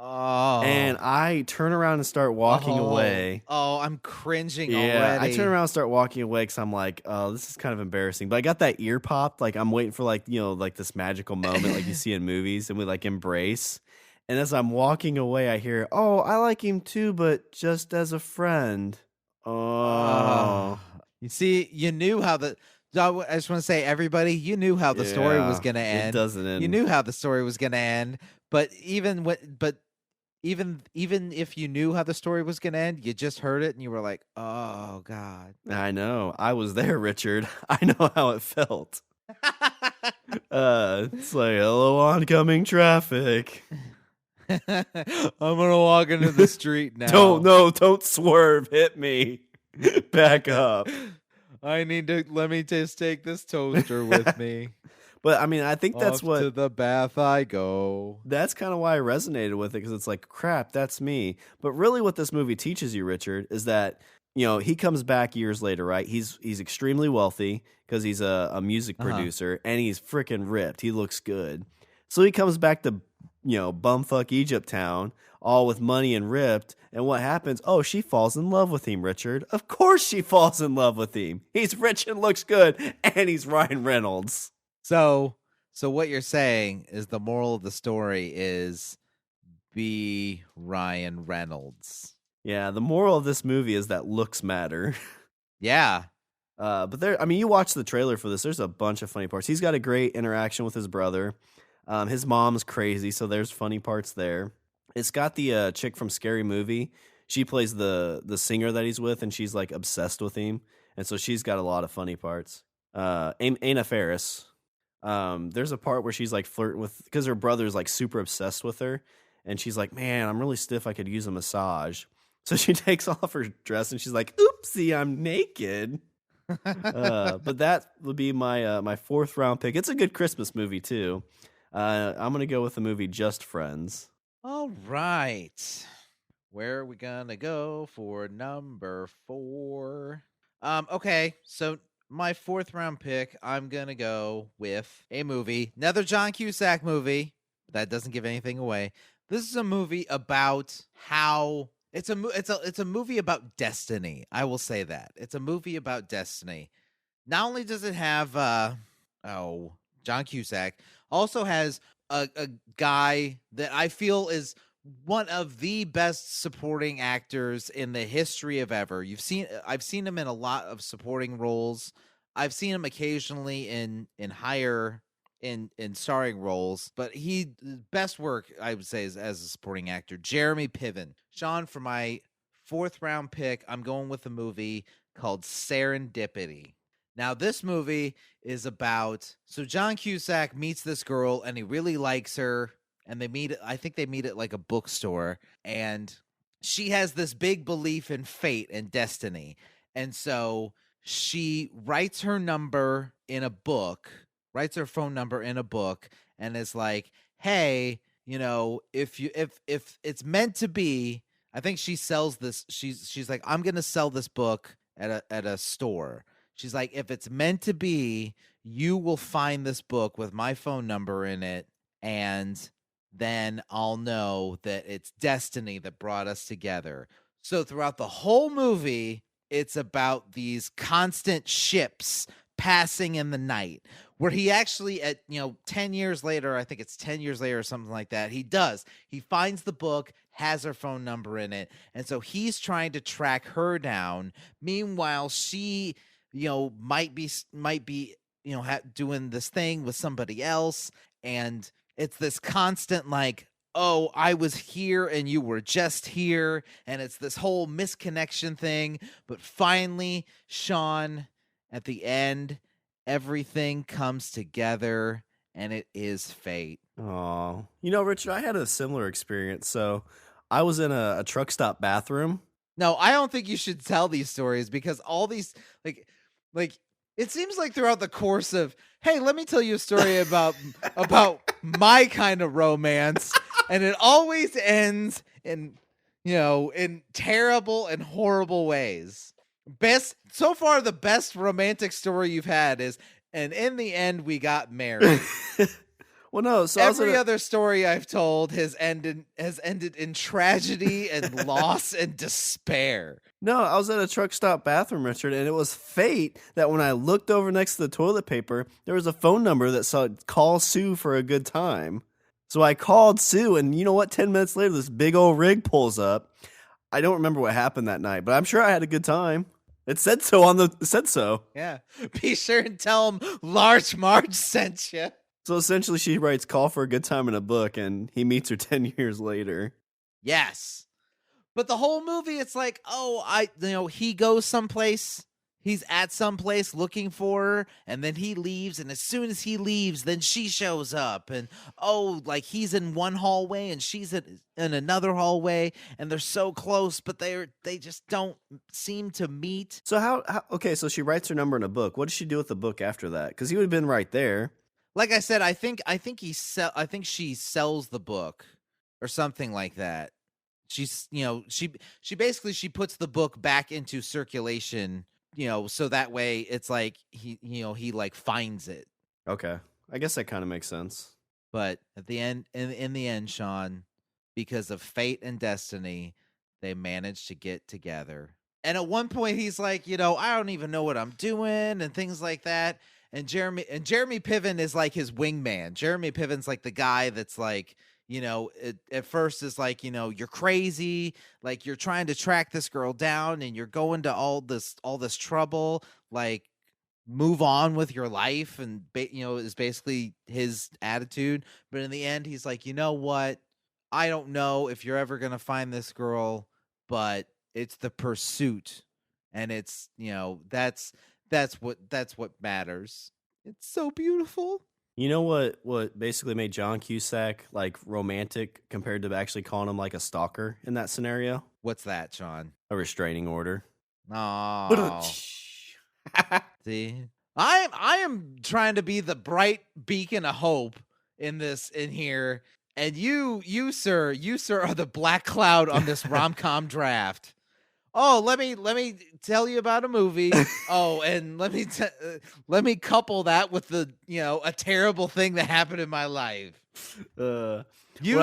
And I turn around and start walking away. Oh, I'm cringing Yeah, already. I turn around and start walking away because I'm like, oh, this is kind of embarrassing. But I got that ear popped. Like I'm waiting for like, like this magical moment like you see in movies and we like embrace. And as I'm walking away, I hear, oh, I like him too, but just as a friend. Oh. You see, you knew how I just want to say, everybody, you knew how the story was going to end. It doesn't end. You knew how the story was going to end. But even if you knew how the story was going to end, you just heard it and you were like, oh, God. I know. I was there, Richard. I know how it felt. It's like, hello, oncoming traffic. I'm going to walk into the street now. Don't swerve. Hit me. Back up. Let me just take this toaster with me. But I mean, I think that's Off to the bath I go. That's kind of why I resonated with it because it's like, crap, that's me. But really, what this movie teaches you, Richard, is that he comes back years later, right? He's extremely wealthy because he's a music producer and he's freaking ripped. He looks good, so he comes back to bumfuck Egypt town, all with money and ripped. And what happens? Oh, she falls in love with him, Richard. Of course, she falls in love with him. He's rich and looks good, and he's Ryan Reynolds. So what you're saying is the moral of the story is be Ryan Reynolds. Yeah, the moral of this movie is that looks matter. Yeah. But you watch the trailer for this. There's a bunch of funny parts. He's got a great interaction with his brother. His mom's crazy, so there's funny parts there. It's got the chick from Scary Movie. She plays the singer that he's with, and she's like obsessed with him. And so she's got a lot of funny parts. Anna Faris. There's a part where she's like flirting with, because her brother's like super obsessed with her, and she's like, man, I'm really stiff, I could use a massage. So she takes off her dress and she's like, oopsie, I'm naked. But that would be my 4th round pick. It's a good Christmas movie too. I'm gonna go with the movie Just Friends. All right, where are we gonna go for number 4? Okay, so my 4th round pick, I'm gonna go with a movie, another John Cusack movie. That doesn't give anything away. This is a movie about how it's a movie about destiny. I will say that it's a movie about destiny. Not only does it have John Cusack, also has a guy that I feel is one of the best supporting actors in the history of ever. I've seen him in a lot of supporting roles. I've seen him occasionally in higher in starring roles, but best work I would say is as a supporting actor. Jeremy Piven. Shawn, for my 4th round pick, I'm going with a movie called Serendipity. Now, this movie is about, so John Cusack meets this girl and he really likes her, and I think they meet at like a bookstore, and she has this big belief in fate and destiny. And so she writes her number in a book, writes her phone number in a book, and is like, hey, if it's meant to be, I think she sells this. She's like, I'm going to sell this book at a store. She's like, if it's meant to be, you will find this book with my phone number in it, and then I'll know that it's destiny that brought us together. So throughout the whole movie, it's about these constant ships passing in the night, where he actually, 10 years later, I think it's 10 years later or something like that, he finds the book, has her phone number in it, and so he's trying to track her down. Meanwhile, she might be doing this thing with somebody else, and it's this constant like, oh, I was here and you were just here, and it's this whole misconnection thing. But finally, Shawn, at the end, everything comes together and it is fate. Oh, Richard, I had a similar experience. So I was in a truck stop bathroom. No, I don't think you should tell these stories, because all these like it seems like throughout the course of, hey, let me tell you a story about my kind of romance, and it always ends in terrible and horrible ways. So far, the best romantic story you've had is, and in the end, we got married. Well, no. So every other story I've told has ended in tragedy and loss and despair. No, I was at a truck stop bathroom, Richard, and it was fate that when I looked over next to the toilet paper, there was a phone number that said, call Sue for a good time. So I called Sue, and you know what? 10 minutes later, this big old rig pulls up. I don't remember what happened that night, but I'm sure I had a good time. It said so. Yeah. Be sure and tell him Large Marge sent you. So essentially, she writes call for a good time in a book, and he meets her 10 years later. Yes. But the whole movie, it's like, he goes someplace, he's at someplace looking for her, and then he leaves, and as soon as he leaves, then she shows up, and he's in one hallway and she's in another hallway, and they're so close, but they just don't seem to meet. So okay, so she writes her number in a book. What does she do with the book after that? Because he would have been right there. Like I said, I think she sells the book or something like that. She's, she basically, she puts the book back into circulation, so that way it's like he like finds it. Okay. I guess that kind of makes sense. But at the end, in the end, Shawn, because of fate and destiny, they managed to get together. And at one point he's like, I don't even know what I'm doing and things like that. And Jeremy Piven is like his wingman. Jeremy Piven's like the guy that's like, at first is like, you're crazy, like you're trying to track this girl down and you're going to all this trouble, like move on with your life, and is basically his attitude. But in the end, he's like, you know what? I don't know if you're ever going to find this girl, but it's the pursuit, and it's, that's what matters. It's so beautiful. You know what basically made John Cusack like romantic compared to actually calling him like a stalker in that scenario? What's that, Shawn? A restraining order. Oh. See? I am trying to be the bright beacon of hope in here. And you sir are the black cloud on this rom-com draft. Oh, let me tell you about a movie. Oh, and let me couple that with the a terrible thing that happened in my life. You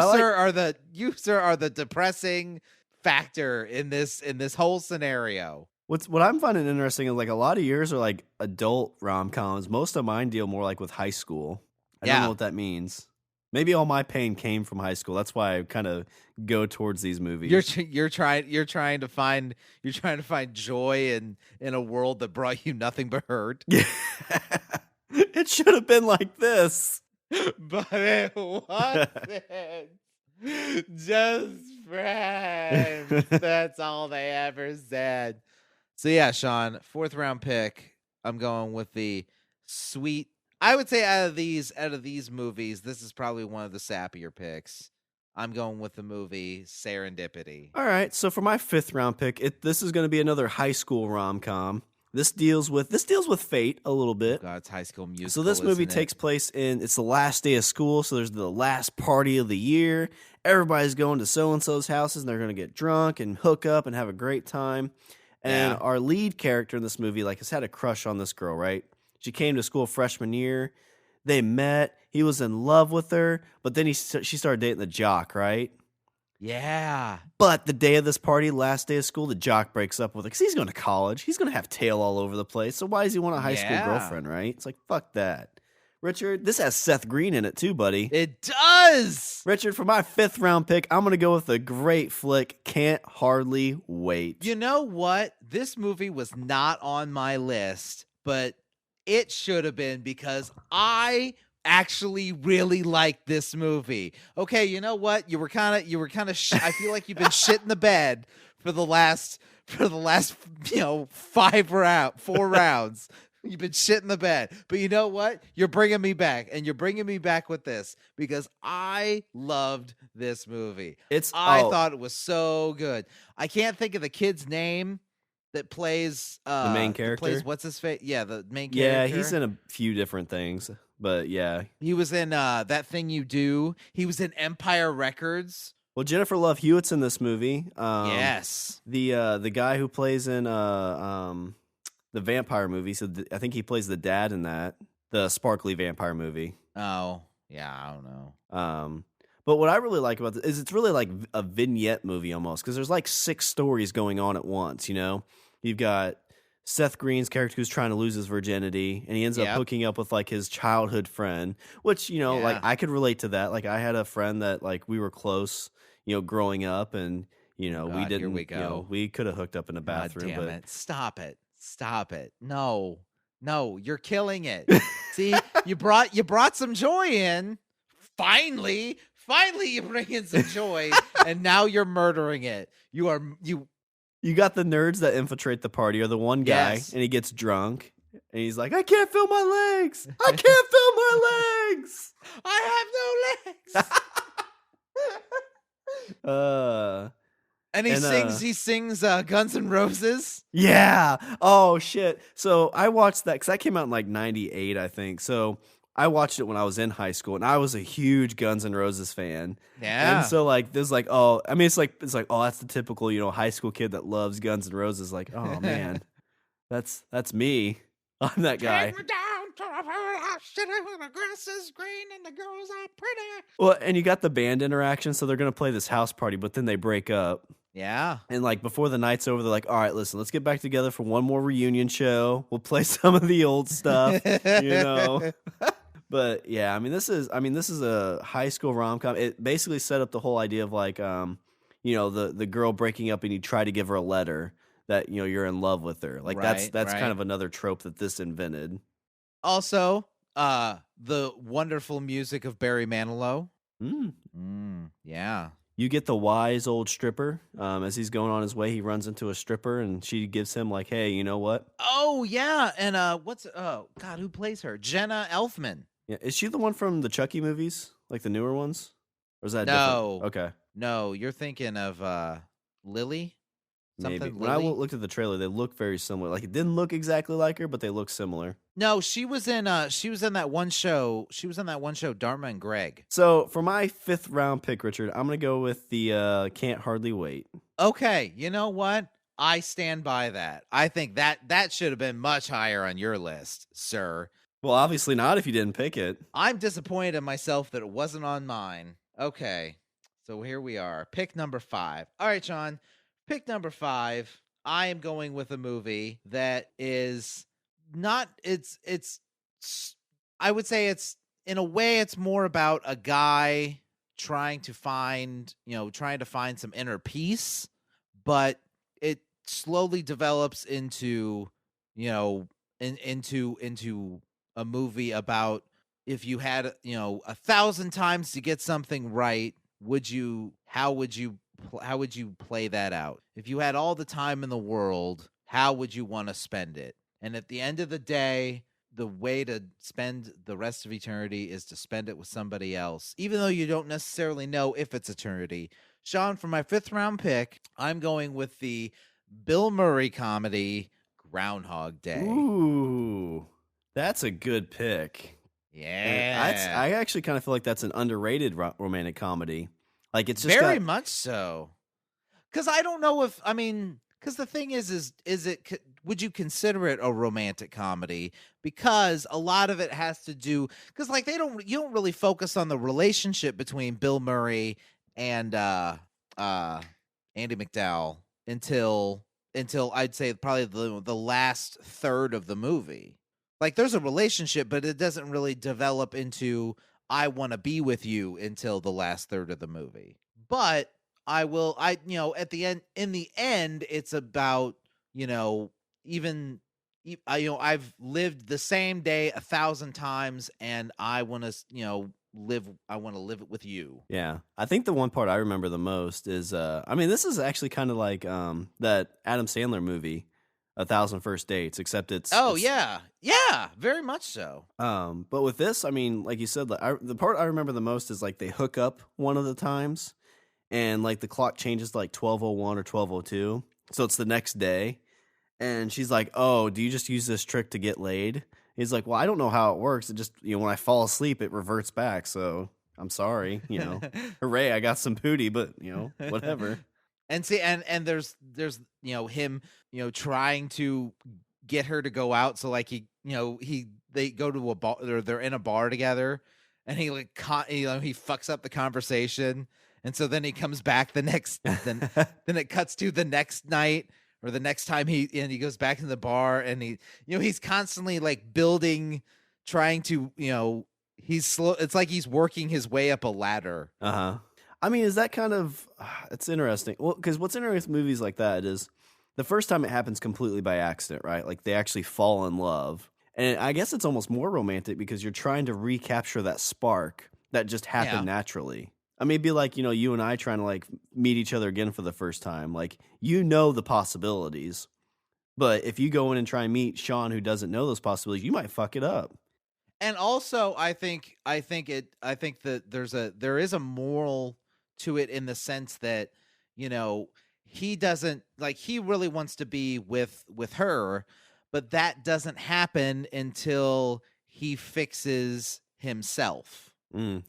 sir are the depressing factor in this whole scenario. What I'm finding interesting is like a lot of yours are like adult rom-coms. Most of mine deal more like with high school. I don't know what that means. Maybe all my pain came from high school. That's why I kind of go towards these movies. You're trying to find joy in a world that brought you nothing but hurt. Yeah. It should have been like this. But it wasn't. Just friends. That's all they ever said. So yeah, Shawn, 4th round pick. I'm going with the sweet. I would say out of these movies, this is probably one of the sappier picks. I'm going with the movie Serendipity. All right, so for my 5th round pick, this is going to be another high school rom-com. This deals with fate a little bit. Oh God, it's High School Musical. So this movie takes place it's the last day of school, so there's the last party of the year. Everybody's going to so-and-so's houses, and they're going to get drunk and hook up and have a great time. And our lead character in this movie has had a crush on this girl, right? She came to school freshman year. They met. He was in love with her, but then she started dating the jock, right? Yeah. But the day of this party, last day of school, the jock breaks up with her because he's going to college. He's going to have tail all over the place. So why does he want a high school girlfriend, right? It's like, fuck that. Richard, this has Seth Green in it too, buddy. It does! Richard, for my 5th round pick, I'm going to go with a great flick, Can't Hardly Wait. You know what? This movie was not on my list, but it should have been because I actually really like this movie. Okay, you know what? You were kind of I feel like you've been shit in the bed for the last 4 rounds. You've been shit in the bed. But you know what? You're bringing me back, and you're bringing me back with this because I loved this movie. I thought it was so good. I can't think of the kid's name that plays the main character. What's his face? Yeah, the main character. Yeah, he's in a few different things, but yeah. He was in That Thing You Do. He was in Empire Records. Well, Jennifer Love Hewitt's in this movie. Yes. The guy who plays in the vampire movie, so I think he plays the dad in that, the sparkly vampire movie. Oh, yeah, I don't know. But what I really like about this is it's really like a vignette movie almost, because there's like 6 stories going on at once, you know? You've got Seth Green's character who's trying to lose his virginity, and he ends up hooking up with like his childhood friend, which, you know, like I could relate to that. Like I had a friend that like we were close, you know, growing up, and, you know, we didn't, here we go. You know, we could have hooked up in a bathroom. God damn it. Stop it. No, you're killing it. See, you brought some joy in. Finally, you bring in some joy, and now you're murdering it. You got the nerds that infiltrate the party, or the one guy, and he gets drunk, and he's like, I can't feel my legs. I can't feel my legs. I have no legs. And he sings Guns N' Roses. Yeah. Oh, shit. So I watched that because that came out in like 98, I think. So I watched it when I was in high school, and I was a huge Guns N' Roses fan. Yeah. And so like there's like, oh, I mean, it's like oh, that's the typical, you know, high school kid that loves Guns N' Roses. Like, oh man, that's me. I'm that guy. Take me down to the house, the grass is green and the girls are pretty. Well, and you got the band interaction, so they're gonna play this house party, but then they break up. Yeah. And like before the night's over, they're like, all right, listen, let's get back together for one more reunion show. We'll play some of the old stuff, you know. But yeah, I mean, this is a high school rom-com. It basically set up the whole idea of like, you know, the girl breaking up and you try to give her a letter that, you know, you're in love with her. Like that's kind of another trope that this invented. Also, the wonderful music of Barry Manilow. Yeah. You get the wise old stripper. As he's going on his way, he runs into a stripper, and she gives him like, "Hey, you know what?" Oh yeah, and who plays her? Jenna Elfman. Yeah, is she the one from the Chucky movies, like the newer ones, or is that no? Different? Okay, no, you're thinking of Lily. Maybe. When I looked at the trailer, they look very similar. Like it didn't look exactly like her, but they look similar. No, she was in that one show. She was in that one show, Dharma and Greg. So for my 5th round pick, Richard, I'm gonna go with the Can't Hardly Wait. Okay, you know what? I stand by that. I think that should have been much higher on your list, sir. Well, obviously not if you didn't pick it. I'm disappointed in myself that it wasn't on mine. Okay, so here we are. Pick number 5. All right, Shawn. Pick number 5. I am going with a movie that is not. I would say it's in a way, it's more about a guy trying to find some inner peace, but it slowly develops into, into a movie about if you had, 1,000 times to get something right, how would you play that out? If you had all the time in the world, how would you want to spend it? And at the end of the day, the way to spend the rest of eternity is to spend it with somebody else, even though you don't necessarily know if it's eternity. Shawn, for my 5th round pick, I'm going with the Bill Murray comedy Groundhog Day. Ooh, that's a good pick. Yeah. I actually kind of feel like that's an underrated romantic comedy. Like, it's just very much so. Because I don't know if, because the thing is it, would you consider it a romantic comedy? Because a lot of it has to do, because like you don't really focus on the relationship between Bill Murray and Andy McDowell until I'd say probably the last third of the movie. Like, there's a relationship, but it doesn't really develop into I want to be with you until the last third of the movie. But at the end, it's about, I've lived the same day 1,000 times, and I want to, live it with you. Yeah. I think the one part I remember the most is, this is actually kind of like that Adam Sandler movie, 1,000 First Dates, except it's... Yeah, very much so. But with this, like you said, the part I remember the most is like they hook up one of the times, and like the clock changes to like 12:01 or 12:02, so it's the next day, and she's like, "Oh, do you just use this trick to get laid?" He's like, "Well, I don't know how it works. It just, when I fall asleep, it reverts back. So I'm sorry, hooray, I got some booty, but whatever." And see, and there's him, trying to get her to go out. So like they go to a bar, or they're in a bar together, and he he fucks up the conversation. And so then he comes back then it cuts to the next night, or the next time he goes back to the bar, and he's constantly like building, trying to, he's slow. It's like he's working his way up a ladder. Is that kind of, it's interesting. Well, because what's interesting with movies like that is the first time it happens completely by accident, right? Like they actually fall in love. And I guess it's almost more romantic because you're trying to recapture that spark that just happened naturally. It'd be like, you and I trying to like meet each other again for the first time. Like, the possibilities, but if you go in and try and meet Shawn, who doesn't know those possibilities, you might fuck it up. And also, I think that there is a moral to it, in the sense that, he doesn't, like, he really wants to be with her, but that doesn't happen until he fixes himself.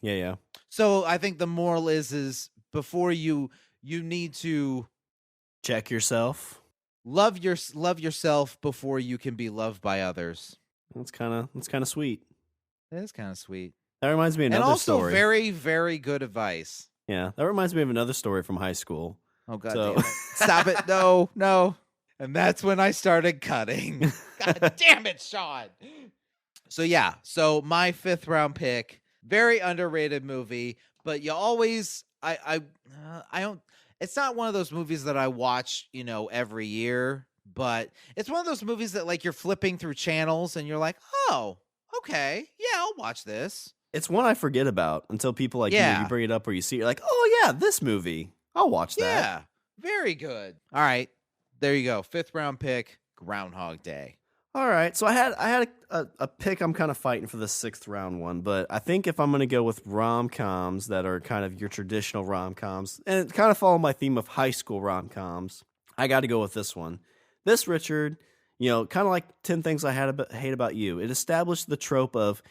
Yeah. So I think the moral is before you need to check yourself, love yourself before you can be loved by others. That's kind of sweet. That is kind of sweet. That reminds me of another story. And also very, very good advice. Yeah, that reminds me of another story from high school. Oh, God damn it. Stop it. No. And that's when I started cutting. God damn it, Shawn. So, yeah. So, my 5th round pick, very underrated movie, but you always, I don't, it's not one of those movies that I watch, every year, but it's one of those movies that, like, you're flipping through channels and you're like, oh, okay, yeah, I'll watch this. It's one I forget about until people like you bring it up, or you see it, you're like, oh yeah, this movie, I'll watch that. Yeah, very good. All right, there you go. 5th round pick, Groundhog Day. All right, so I had a pick. I'm kind of fighting for the 6th round one, but I think if I'm going to go with rom-coms that are kind of your traditional rom-coms, and kind of follow my theme of high school rom-coms, I got to go with this one. This, Richard, kind of like 10 Things I Hate About You. It established the trope of,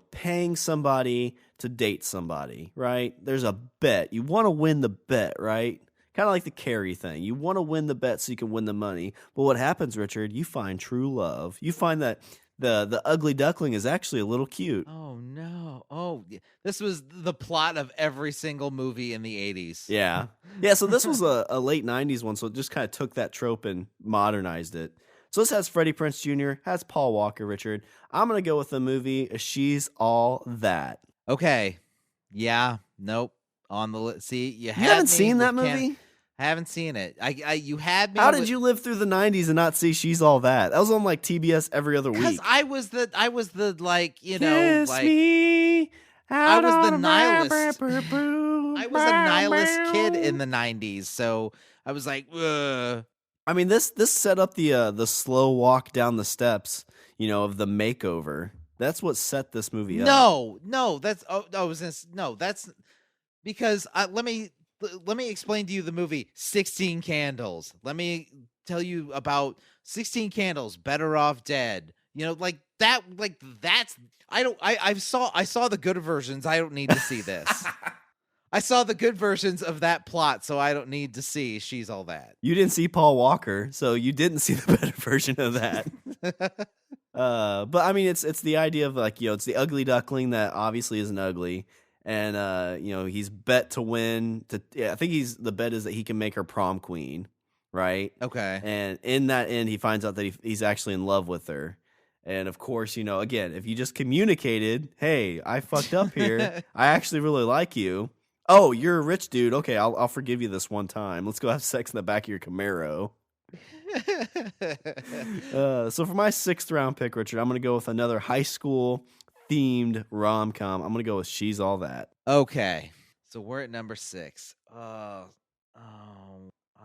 paying somebody to date somebody, right? There's a bet. You want to win the bet, right? Kind of like the Carrie thing. You want to win the bet so you can win the money. But what happens, Richard, you find true love. You find that the ugly duckling is actually a little cute. Oh, no. Oh, this was the plot of every single movie in the 80s. Yeah. Yeah, so this was a late 90s one, so it just kind of took that trope and modernized it. So this has Freddie Prinze Jr., has Paul Walker, Richard. I'm going to go with the movie She's All That. Okay. Yeah. Nope. On the list. See, you haven't seen that movie? I haven't seen it. You had me. How did you live through the 90s and not see She's All That? That was on like TBS every other week. Because I was the like, Kiss like me I was the on nihilist. I was a nihilist kid in the. the 90s, so I was like, ugh. I mean, this set up the slow walk down the steps, of the makeover. That's what set this movie up. No, that's that's because let me explain to you the movie 16 Candles. Let me tell you about 16 Candles, Better Off Dead. Like that's I saw the good versions. I don't need to see this. I saw the good versions of that plot, so I don't need to see She's All That. You didn't see Paul Walker, so you didn't see the better version of that. But I mean, it's the idea of like, it's the ugly duckling that obviously isn't ugly. And, he's bet to win. I think the bet is that he can make her prom queen, right? Okay. And in that end, he finds out that he's actually in love with her. And of course, again, if you just communicated, hey, I fucked up here. I actually really like you. Oh, you're a rich dude. Okay, I'll forgive you this one time. Let's go have sex in the back of your Camaro. So for my 6th round pick, Richard, I'm going to go with another high school themed rom-com. I'm going to go with She's All That. Okay. So we're at number 6. I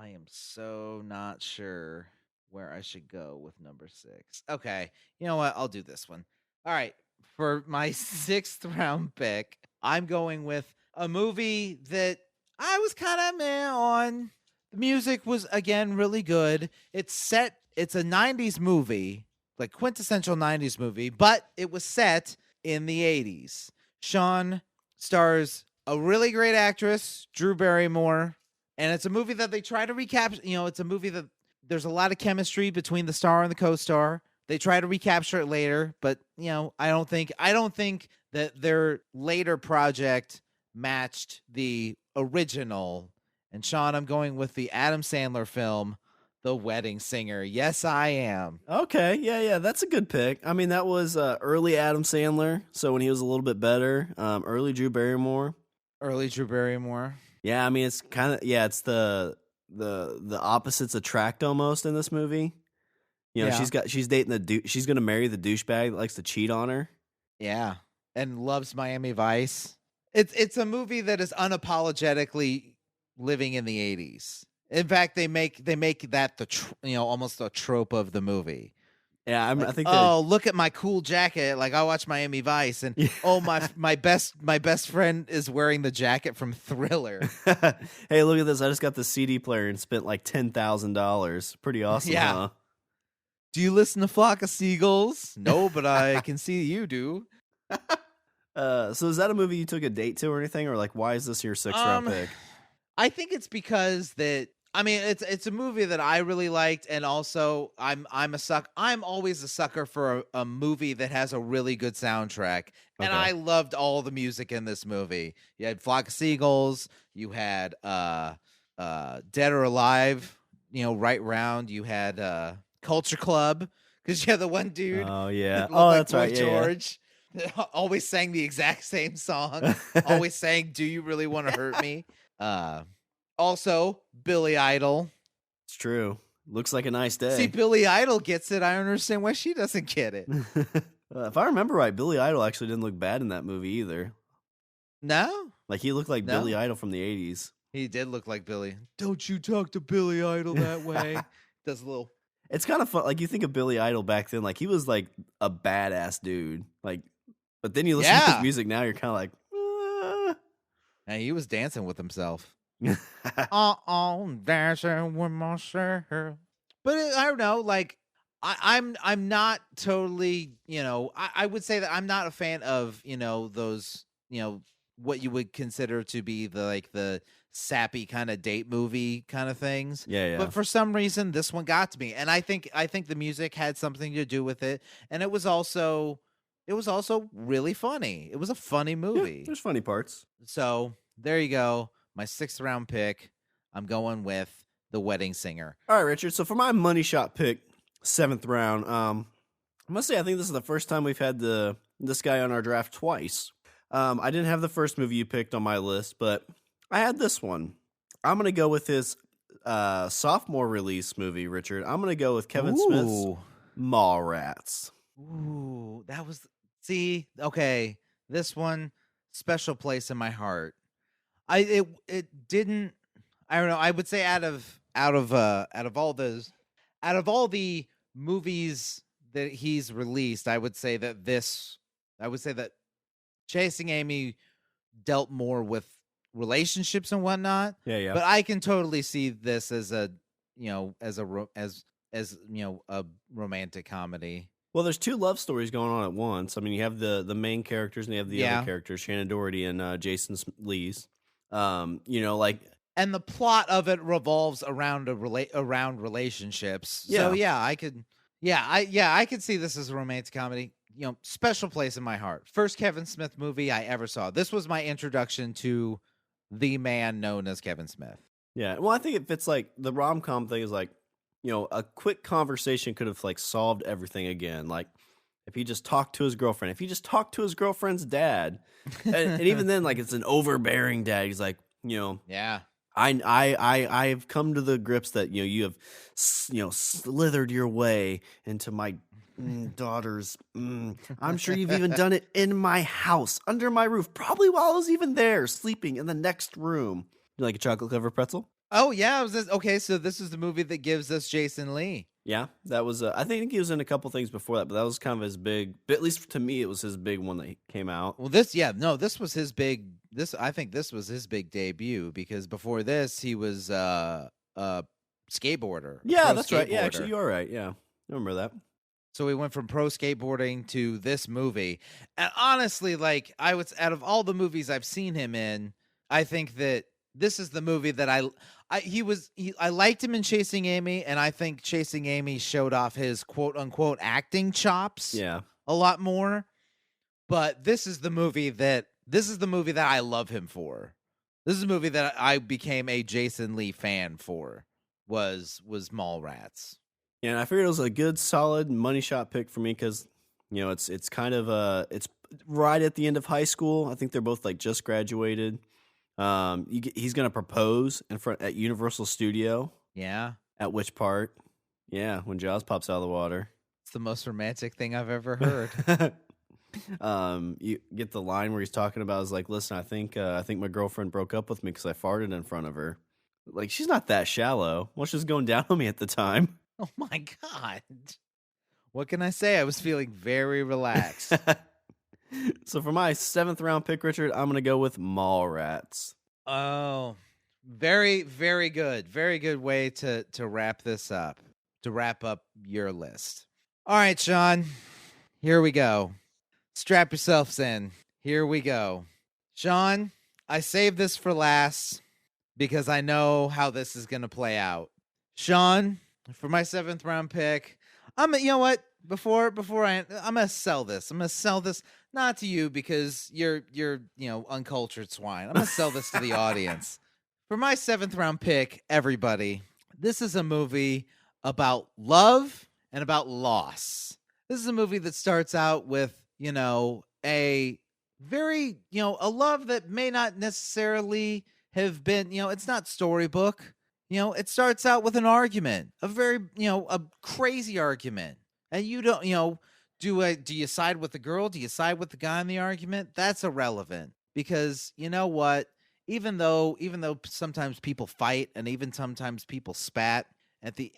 am so not sure where I should go with number 6. Okay. You know what? I'll do this one. All right. For my 6th round pick, I'm going with a movie that I was kind of meh on. The music was, again, really good. It's a 90s movie, like quintessential 90s movie, but it was set in the 80s. Shawn stars a really great actress, Drew Barrymore, and it's a movie that they try to recapture. It's a movie that there's a lot of chemistry between the star and the co-star. They try to recapture it later, but I don't think that their later project matched the original. And Shawn, I'm going with the Adam Sandler film, The Wedding Singer. Yes, I am. Okay, yeah, that's a good pick. I mean, that was early Adam Sandler, so when he was a little bit better. Early Drew Barrymore. Yeah, I mean, it's kind of it's the opposites attract almost in this movie. She's dating she's gonna marry the douchebag that likes to cheat on her. Yeah, and loves Miami Vice. It's a movie that is unapologetically living in the 80s. In fact, they make that almost a trope of the movie. Yeah, I think. Look at my cool jacket! Like I watch Miami Vice, and my best friend is wearing the jacket from Thriller. Hey, look at this! I just got the CD player and spent like $10,000. Pretty awesome, yeah. Huh? Do you listen to Flock of Seagulls? No, but I can see you do. So is that a movie you took a date to or anything, or like why is this your 6th round pick? I think it's because it's a movie that I really liked, and also I'm always a sucker for a movie that has a really good soundtrack, and I loved all the music in this movie. You had Flock of Seagulls, you had Dead or Alive, Right Round, you had Culture Club, because you had the one dude. Oh yeah, that's right, George. Always sang the exact same song. Always saying, "Do you really want to hurt me?" Also, Billy Idol. It's true. Looks like a nice day. See, Billy Idol gets it. I don't understand why she doesn't get it. If I remember right, Billy Idol actually didn't look bad in that movie either. No? Like, he looked like Billy Idol from the 80s. He did look like Billy. Don't you talk to Billy Idol that way. Does a little... It's kind of fun. Like, you think of Billy Idol back then, like, he was, like, a badass dude. Like, but then you listen to his music now, you're kind of like, Hey, he was dancing with himself. Dancing with myself. But I don't know, like, I'm not totally, I would say that I'm not a fan of, those, what you would consider to be the sappy kind of date movie kind of things. Yeah. But for some reason, this one got to me, and I think the music had something to do with it, and it was also really funny. It was a funny movie. Yeah, there's funny parts. So there you go. My 6th round pick. I'm going with The Wedding Singer. All right, Richard. So for my money shot pick, 7th round. I must say, I think this is the first time we've had this guy on our draft twice. I didn't have the first movie you picked on my list, but I had this one. I'm going to go with his sophomore release movie, Richard. I'm going to go with Kevin Smith's Mallrats. Ooh, that was... See, okay, this one, special place in my heart. It didn't... I don't know. I would say out of all the movies that he's released, I would say that Chasing Amy dealt more with relationships and whatnot. Yeah. But I can totally see this as a romantic comedy. Well, there's two love stories going on at once. I mean, you have the main characters and you have the other characters, Shannon Doherty and Jason Lee's. And the plot of it revolves around around relationships. Yeah. So I could see this as a romantic comedy. Special place in my heart. First Kevin Smith movie I ever saw. This was my introduction to the man known as Kevin Smith. Yeah. Well, I think it fits like the rom-com thing is like, a quick conversation could have like solved everything again. Like if he just talked to his girlfriend, if he just talked to his girlfriend's dad, and even then, like it's an overbearing dad. He's like, yeah. I've come to the grips that you have slithered your way into my daughter's. I'm sure you've even done it in my house, under my roof, probably while I was even there, sleeping in the next room. You like a chocolate covered pretzel? Oh yeah, okay. So this is the movie that gives us Jason Lee. Yeah, that was. I think he was in a couple things before that, but that was kind of his big. At least to me, it was his big one that came out. Well, this was his big. I think this was his big debut because before this he was a skateboarder. Yeah, that's right. Yeah, actually, you are right. Yeah, I remember that. So we went from pro skateboarding to this movie, and honestly, like out of all the movies I've seen him in, I think that this is the movie that I liked him in Chasing Amy, and I think Chasing Amy showed off his quote unquote acting chops. Yeah, a lot more. But this is the movie that I love him for. This is a movie that I became a Jason Lee fan for. Was Mallrats. Yeah, and I figured it was a good, solid money shot pick for me because it's kind of it's right at the end of high school. I think they're both like just graduated. He's gonna propose in front at Universal Studio. Yeah. At which part? Yeah, when Jaws pops out of the water. It's the most romantic thing I've ever heard. You get the line where he's talking about is like, listen, I think my girlfriend broke up with me because I farted in front of her. Like, she's not that shallow. Well, she was going down on me at the time. Oh my God. What can I say? I was feeling very relaxed. So for my 7th round pick, Richard, I'm going to go with Mallrats. Oh, very, very good. Very good way to wrap this up, to wrap up your list. All right, Shawn, here we go. Strap yourselves in. Here we go. Shawn, I saved this for last because I know how this is going to play out. Shawn, for my 7th round pick, you know what? Before I'm gonna sell this. I'm gonna sell this not to you because you're uncultured swine. I'm gonna sell this to the audience. For my 7th round pick, everybody, this is a movie about love and about loss. This is a movie that starts out with a very a love that may not necessarily have been it's not storybook. It starts out with an argument, a very a crazy argument. And you don't, do you side with the girl? Do you side with the guy in the argument? That's irrelevant because you know what? Even though sometimes people fight and even sometimes people spat,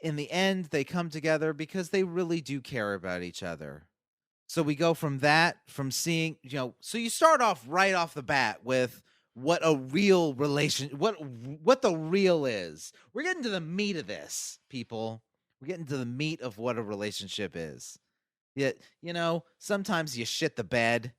in the end they come together because they really do care about each other. So we go from seeing, so you start off right off the bat with what a real what the real is. We're getting to the meat of this, people. We're getting to the meat of what a relationship is. Yet, sometimes you shit the bed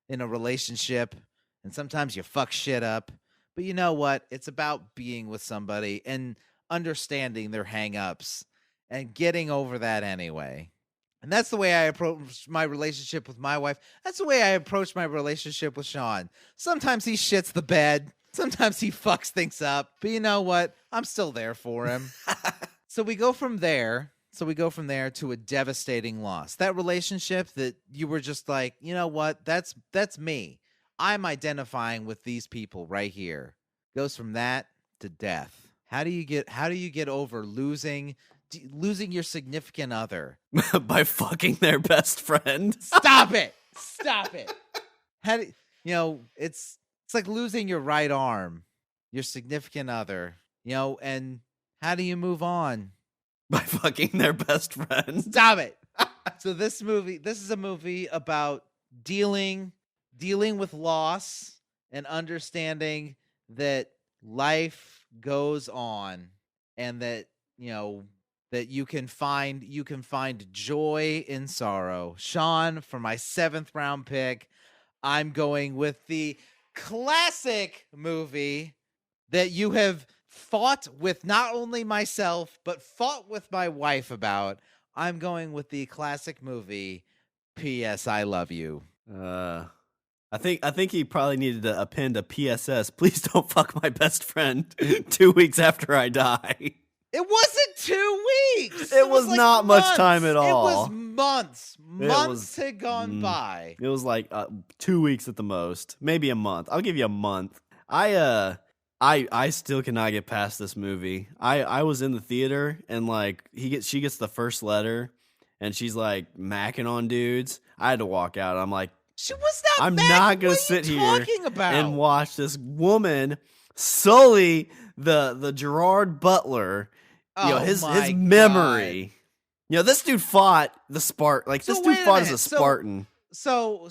in a relationship, and sometimes you fuck shit up. But you know what? It's about being with somebody and understanding their hang-ups and getting over that anyway. And that's the way I approach my relationship with my wife. That's the way I approach my relationship with Shawn. Sometimes he shits the bed. Sometimes he fucks things up. But you know what? I'm still there for him. So we go from there So we go from there to a devastating loss. That relationship that you were just like, you know what? That's me. I'm identifying with these people right here. Goes from that to death. How do you get over losing your significant other? By fucking their best friend. Stop it. Stop it. How do it's like losing your right arm, your significant other, and how do you move on? By fucking their best friend. Stop it. So this is a movie about dealing with loss and understanding that life goes on, and that that you can find joy in sorrow. Shawn, for my 7th round pick, I'm going with the classic movie that you have fought with not only myself, but fought with my wife about. I'm going with the classic movie, P.S. I Love You. I think he probably needed to append a PSS. Please don't fuck my best friend 2 weeks after I die. It wasn't 2 weeks. It was like not months. Much time at all. It was months. Months had gone by. It was like 2 weeks at the most, maybe a month. I'll give you a month. I still cannot get past this movie. I was in the theater and like she gets the first letter and she's like macking on dudes. I had to walk out. I'm like, she was not. I'm not gonna sit here and watch this woman sully the Gerard Butler. His memory. God. This dude fought the Spartan. Like, this dude fought as a Spartan. So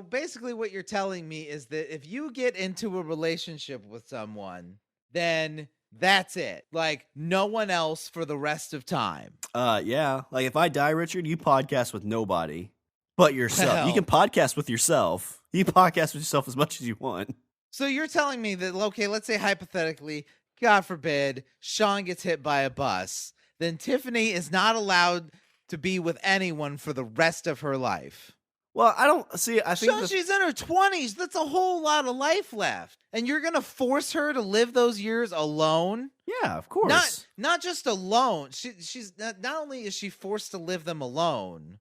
basically what you're telling me is that if you get into a relationship with someone, then that's it. Like, no one else for the rest of time. Yeah. Like, if I die, Richard, you podcast with nobody but yourself. Hell. You can podcast with yourself. You podcast with yourself as much as you want. So you're telling me that, okay, let's say hypothetically, God forbid, Shawn gets hit by a bus, then Tiffany is not allowed to be with anyone for the rest of her life. Well, I don't see. I think she's in her 20s. That's a whole lot of life left, and you're gonna force her to live those years alone. Yeah, of course. Not just alone. She's not only is she forced to live them alone,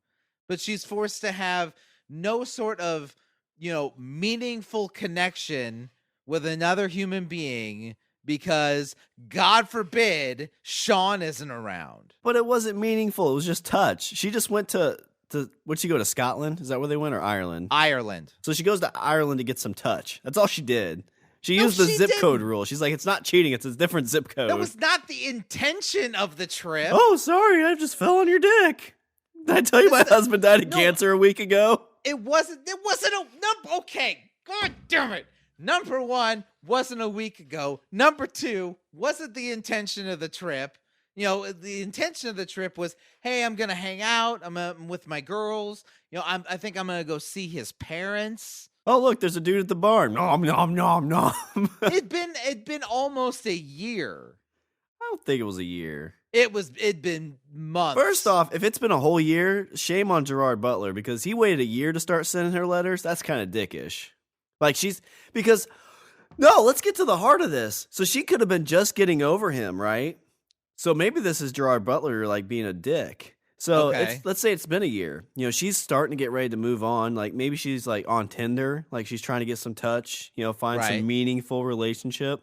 but she's forced to have no sort of meaningful connection with another human being because, God forbid, Shawn isn't around. But it wasn't meaningful. It was just touch. She just went to what'd she go to, Scotland? Is that where they went, or Ireland? Ireland. So she goes to Ireland to get some touch. That's all she did. She used the zip code rule. She's like, it's not cheating. It's a different zip code. That was not the intention of the trip. Oh, sorry. I just fell on your dick. Did I tell you my husband died of cancer a week ago? It wasn't a number. Okay. God damn it. Number 1, wasn't a week ago. Number 2, wasn't the intention of the trip. The intention of the trip was, hey, I'm going to hang out. I'm with my girls. I think I'm going to go see his parents. Oh, look, there's a dude at the bar. Nom, nom, nom, nom. It'd been almost a year. I don't think it was a year. It'd been months. First off, if it's been a whole year, shame on Gerard Butler, because he waited a year to start sending her letters. That's kind of dickish. Like, let's get to the heart of this. So she could have been just getting over him, right? So maybe this is Gerard Butler, like, being a dick. So let's say it's been a year. She's starting to get ready to move on. Like, maybe she's like on Tinder, like she's trying to get some touch, find some meaningful relationship.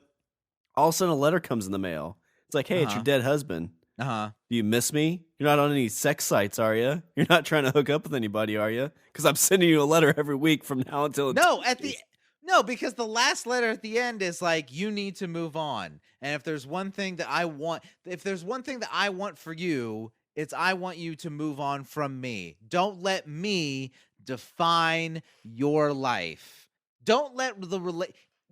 All of a sudden a letter comes in the mail. It's like, hey, it's your dead husband. Do you miss me? You're not on any sex sites, are you? You're not trying to hook up with anybody, are you? Because I'm sending you a letter every week from now until No, because the last letter at the end is like, you need to move on. And if there's one thing that I want for you, it's I want you to move on from me. Don't let me define your life. Don't let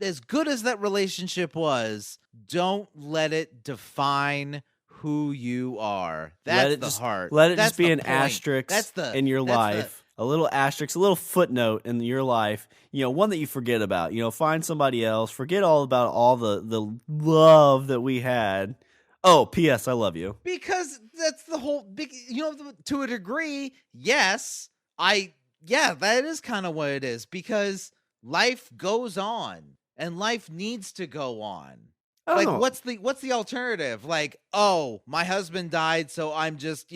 as good as that relationship was, don't let it define who you are. That's the heart. Let it just be an asterisk in your life. A little asterisk, a little footnote in your life, one that you forget about. Find somebody else. Forget all about all the love that we had. Oh, P.S. I love you. Because that's the whole big, to a degree, yes. That is kind of what it is. Because life goes on and life needs to go on. I don't Like, know. what's the alternative? Like, oh, my husband died, so I'm just,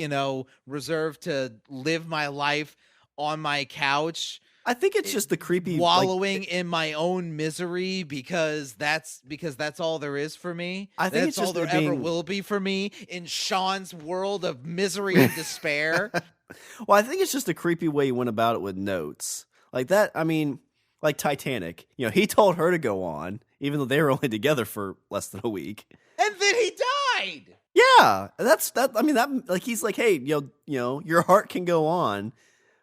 reserved to live my life on my couch, I think it's just the creepy, like, wallowing in my own misery because that's all there is for me. I think it's That's all just there there ever being. will be for me in Sean's world of misery and despair. Well, I think it's just a creepy way he went about it with notes. Like that, I mean, like Titanic. He told her to go on, even though they were only together for less than a week. And then he died. Yeah, that's that. I mean, that like he's like, hey, your heart can go on,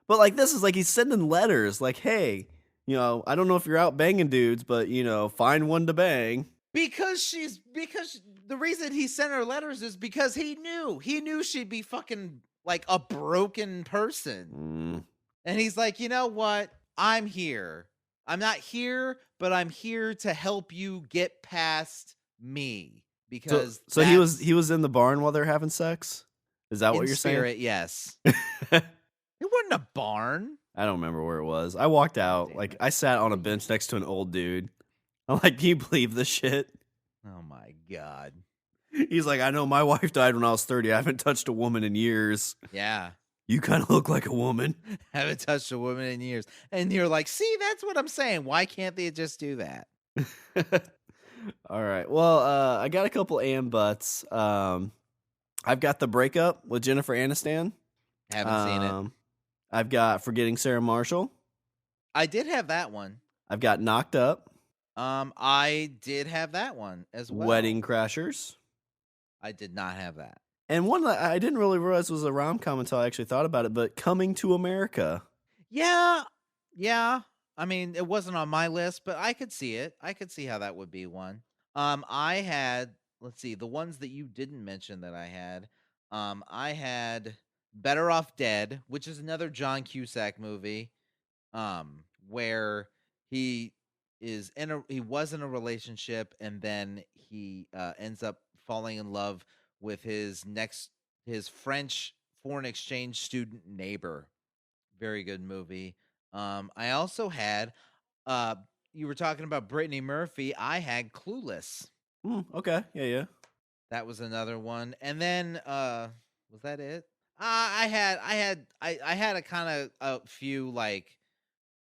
but like this is like he's sending letters, like, hey, I don't know if you're out banging dudes, but find one to bang. Because the reason he sent her letters is because he knew she'd be fucking like a broken person. And he's like, you know what? I'm here. I'm not here, but I'm here to help you get past me. Because So he was in the barn while they're having sex. Is that what you're saying? Yes. It wasn't a barn. I don't remember where it was. I walked out. Like I sat on a bench next to an old dude. I'm like, can you believe this shit? Oh my God. He's like, I know my wife died when I was 30. I haven't touched a woman in years. Yeah. You kind of look like a woman. Haven't touched a woman in years. And you're like, see, that's what I'm saying. Why can't they just do that? All right. Well, I got a couple and buts. I've got The Breakup with Jennifer Aniston. Haven't seen it. I've got Forgetting Sarah Marshall. I did have that one. I've got Knocked Up. I did have that one as well. Wedding Crashers. I did not have that. And one that I didn't really realize was a rom-com until I actually thought about it, but Coming to America. Yeah. I mean, it wasn't on my list, but I could see it. I could see how that would be one. I had, let's see, the ones that you didn't mention that I had Better Off Dead, which is another John Cusack movie, where he was in a relationship and then he ends up falling in love with his French foreign exchange student neighbor. Very good movie. I also had you were talking about Brittany Murphy. I had Clueless. Okay. Yeah. That was another one. And then was that it? I had a kind of a few, like,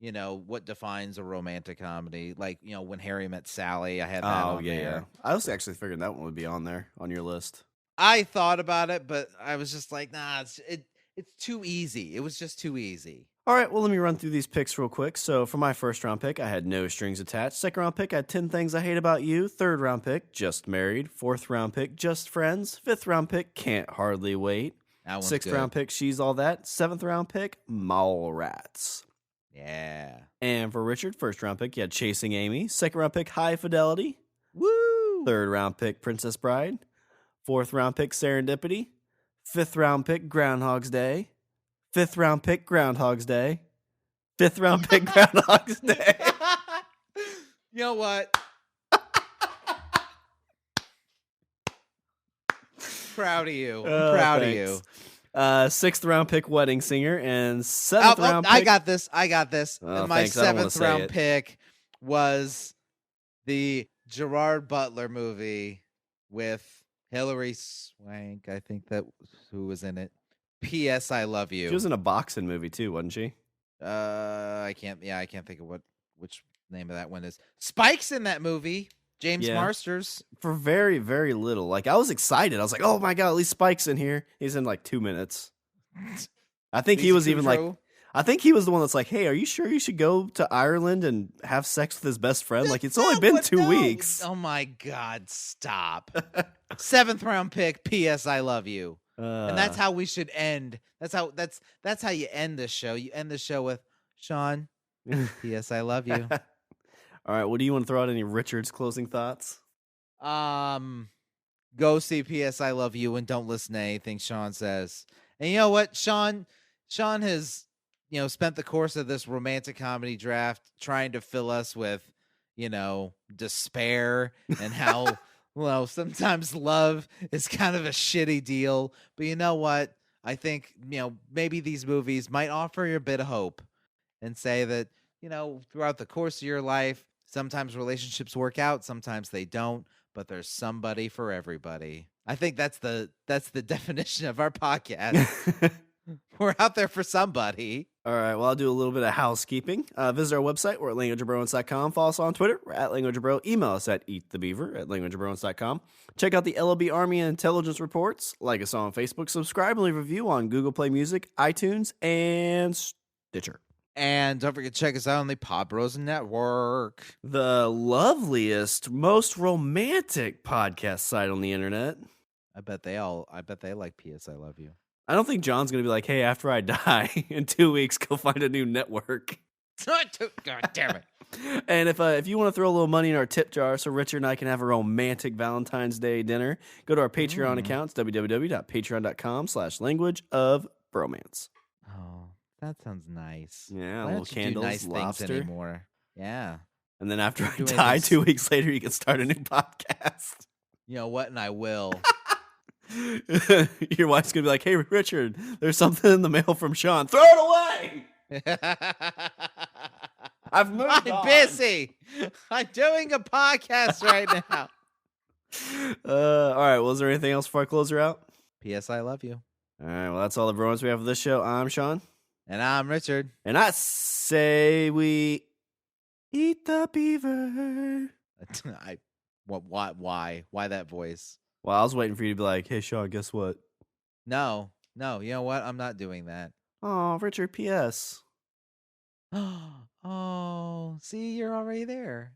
what defines a romantic comedy, like, When Harry Met Sally. I had that on there. Yeah. I was actually figuring that one would be on there on your list. I thought about it, but I was just like, nah, it's too easy. It was just too easy. All right, well, let me run through these picks real quick. So for my first round pick, I had No Strings Attached. Second round pick, I had 10 Things I Hate About You. Third round pick, Just Married. Fourth round pick, Just Friends. Fifth round pick, Can't Hardly Wait. Sixth round pick, She's All That. Seventh round pick, Mallrats. Yeah. And for Richard, first round pick, you had Chasing Amy. Second round pick, High Fidelity. Woo! Third round pick, Princess Bride. Fourth round pick, Serendipity. Fifth round pick, Groundhog's Day. Fifth round pick, Groundhog's Day. Fifth round pick, Groundhog's Day. You know what? Proud of you. I'm proud of you. Sixth round pick, Wedding Singer. And seventh round pick. I got this. Oh, and my seventh round pick was the Gerard Butler movie with Hilary Swank. I think that who was in it. P.S. I Love You. She was in a boxing movie too, wasn't she? I can't think of which name of that one is. Spike's in that movie. James Marsters. For very, very little. Like, I was excited. I was like, oh my God, at least Spike's in here. He's in like 2 minutes. I think he was even like, I think he was the one that's like, hey, are you sure you should go to Ireland and have sex with his best friend? Like, it's only been 2 weeks. Oh my God, stop. Seventh round pick, P.S. I Love You. And that's how we should end. That's how you end the show. You end the show with, Shawn, P.S. I love you. All right, what do you want to throw out? Any Richard's closing thoughts? Go see P.S. I Love You and don't listen to anything Shawn says. And you know what? Shawn has, spent the course of this romantic comedy draft trying to fill us with, despair and how well, sometimes love is kind of a shitty deal. But you know what? I think, maybe these movies might offer you a bit of hope and say that, throughout the course of your life, sometimes relationships work out, sometimes they don't. but there's somebody for everybody. I think that's the definition of our podcast. We're out there for somebody. All right, well, I'll do a little bit of housekeeping. Visit our website. We're at languageofbromance.com. Follow us on Twitter. We're at languageofbro. Email us at eatthebeaver@languageofbromance.com. Check out the LOB Army and Intelligence Reports. Like us on Facebook. Subscribe and leave a review on Google Play Music, iTunes, and Stitcher. And don't forget to check us out on the Pod Bros Network. The loveliest, most romantic podcast site on the internet. I bet they like P.S. I Love You. I don't think John's going to be like, hey, after I die in 2 weeks, go find a new network. God damn it. And if you want to throw a little money in our tip jar so Richard and I can have a romantic Valentine's Day dinner, go to our Patreon accounts, www.patreon.com/languageofbromance. Oh, that sounds nice. Yeah, Why little don't you candles, do nice lobster. things anymore? Yeah. And then after I Do die, anything 2 weeks later, you can start a new podcast. You know what? And I will. Your wife's going to be like, hey, Richard, there's something in the mail from Shawn. Throw it away! I've moved I'm on. busy. I'm doing a podcast right now. All right, well, is there anything else before I close her out? P.S. I love you. All right, well, that's all the bromance we have for this show. I'm Shawn. And I'm Richard. And I say we eat the beaver. Why that voice? Well, I was waiting for you to be like, hey, Shawn, guess what? No, you know what? I'm not doing that. Oh, Richard, P.S. Oh, see, you're already there.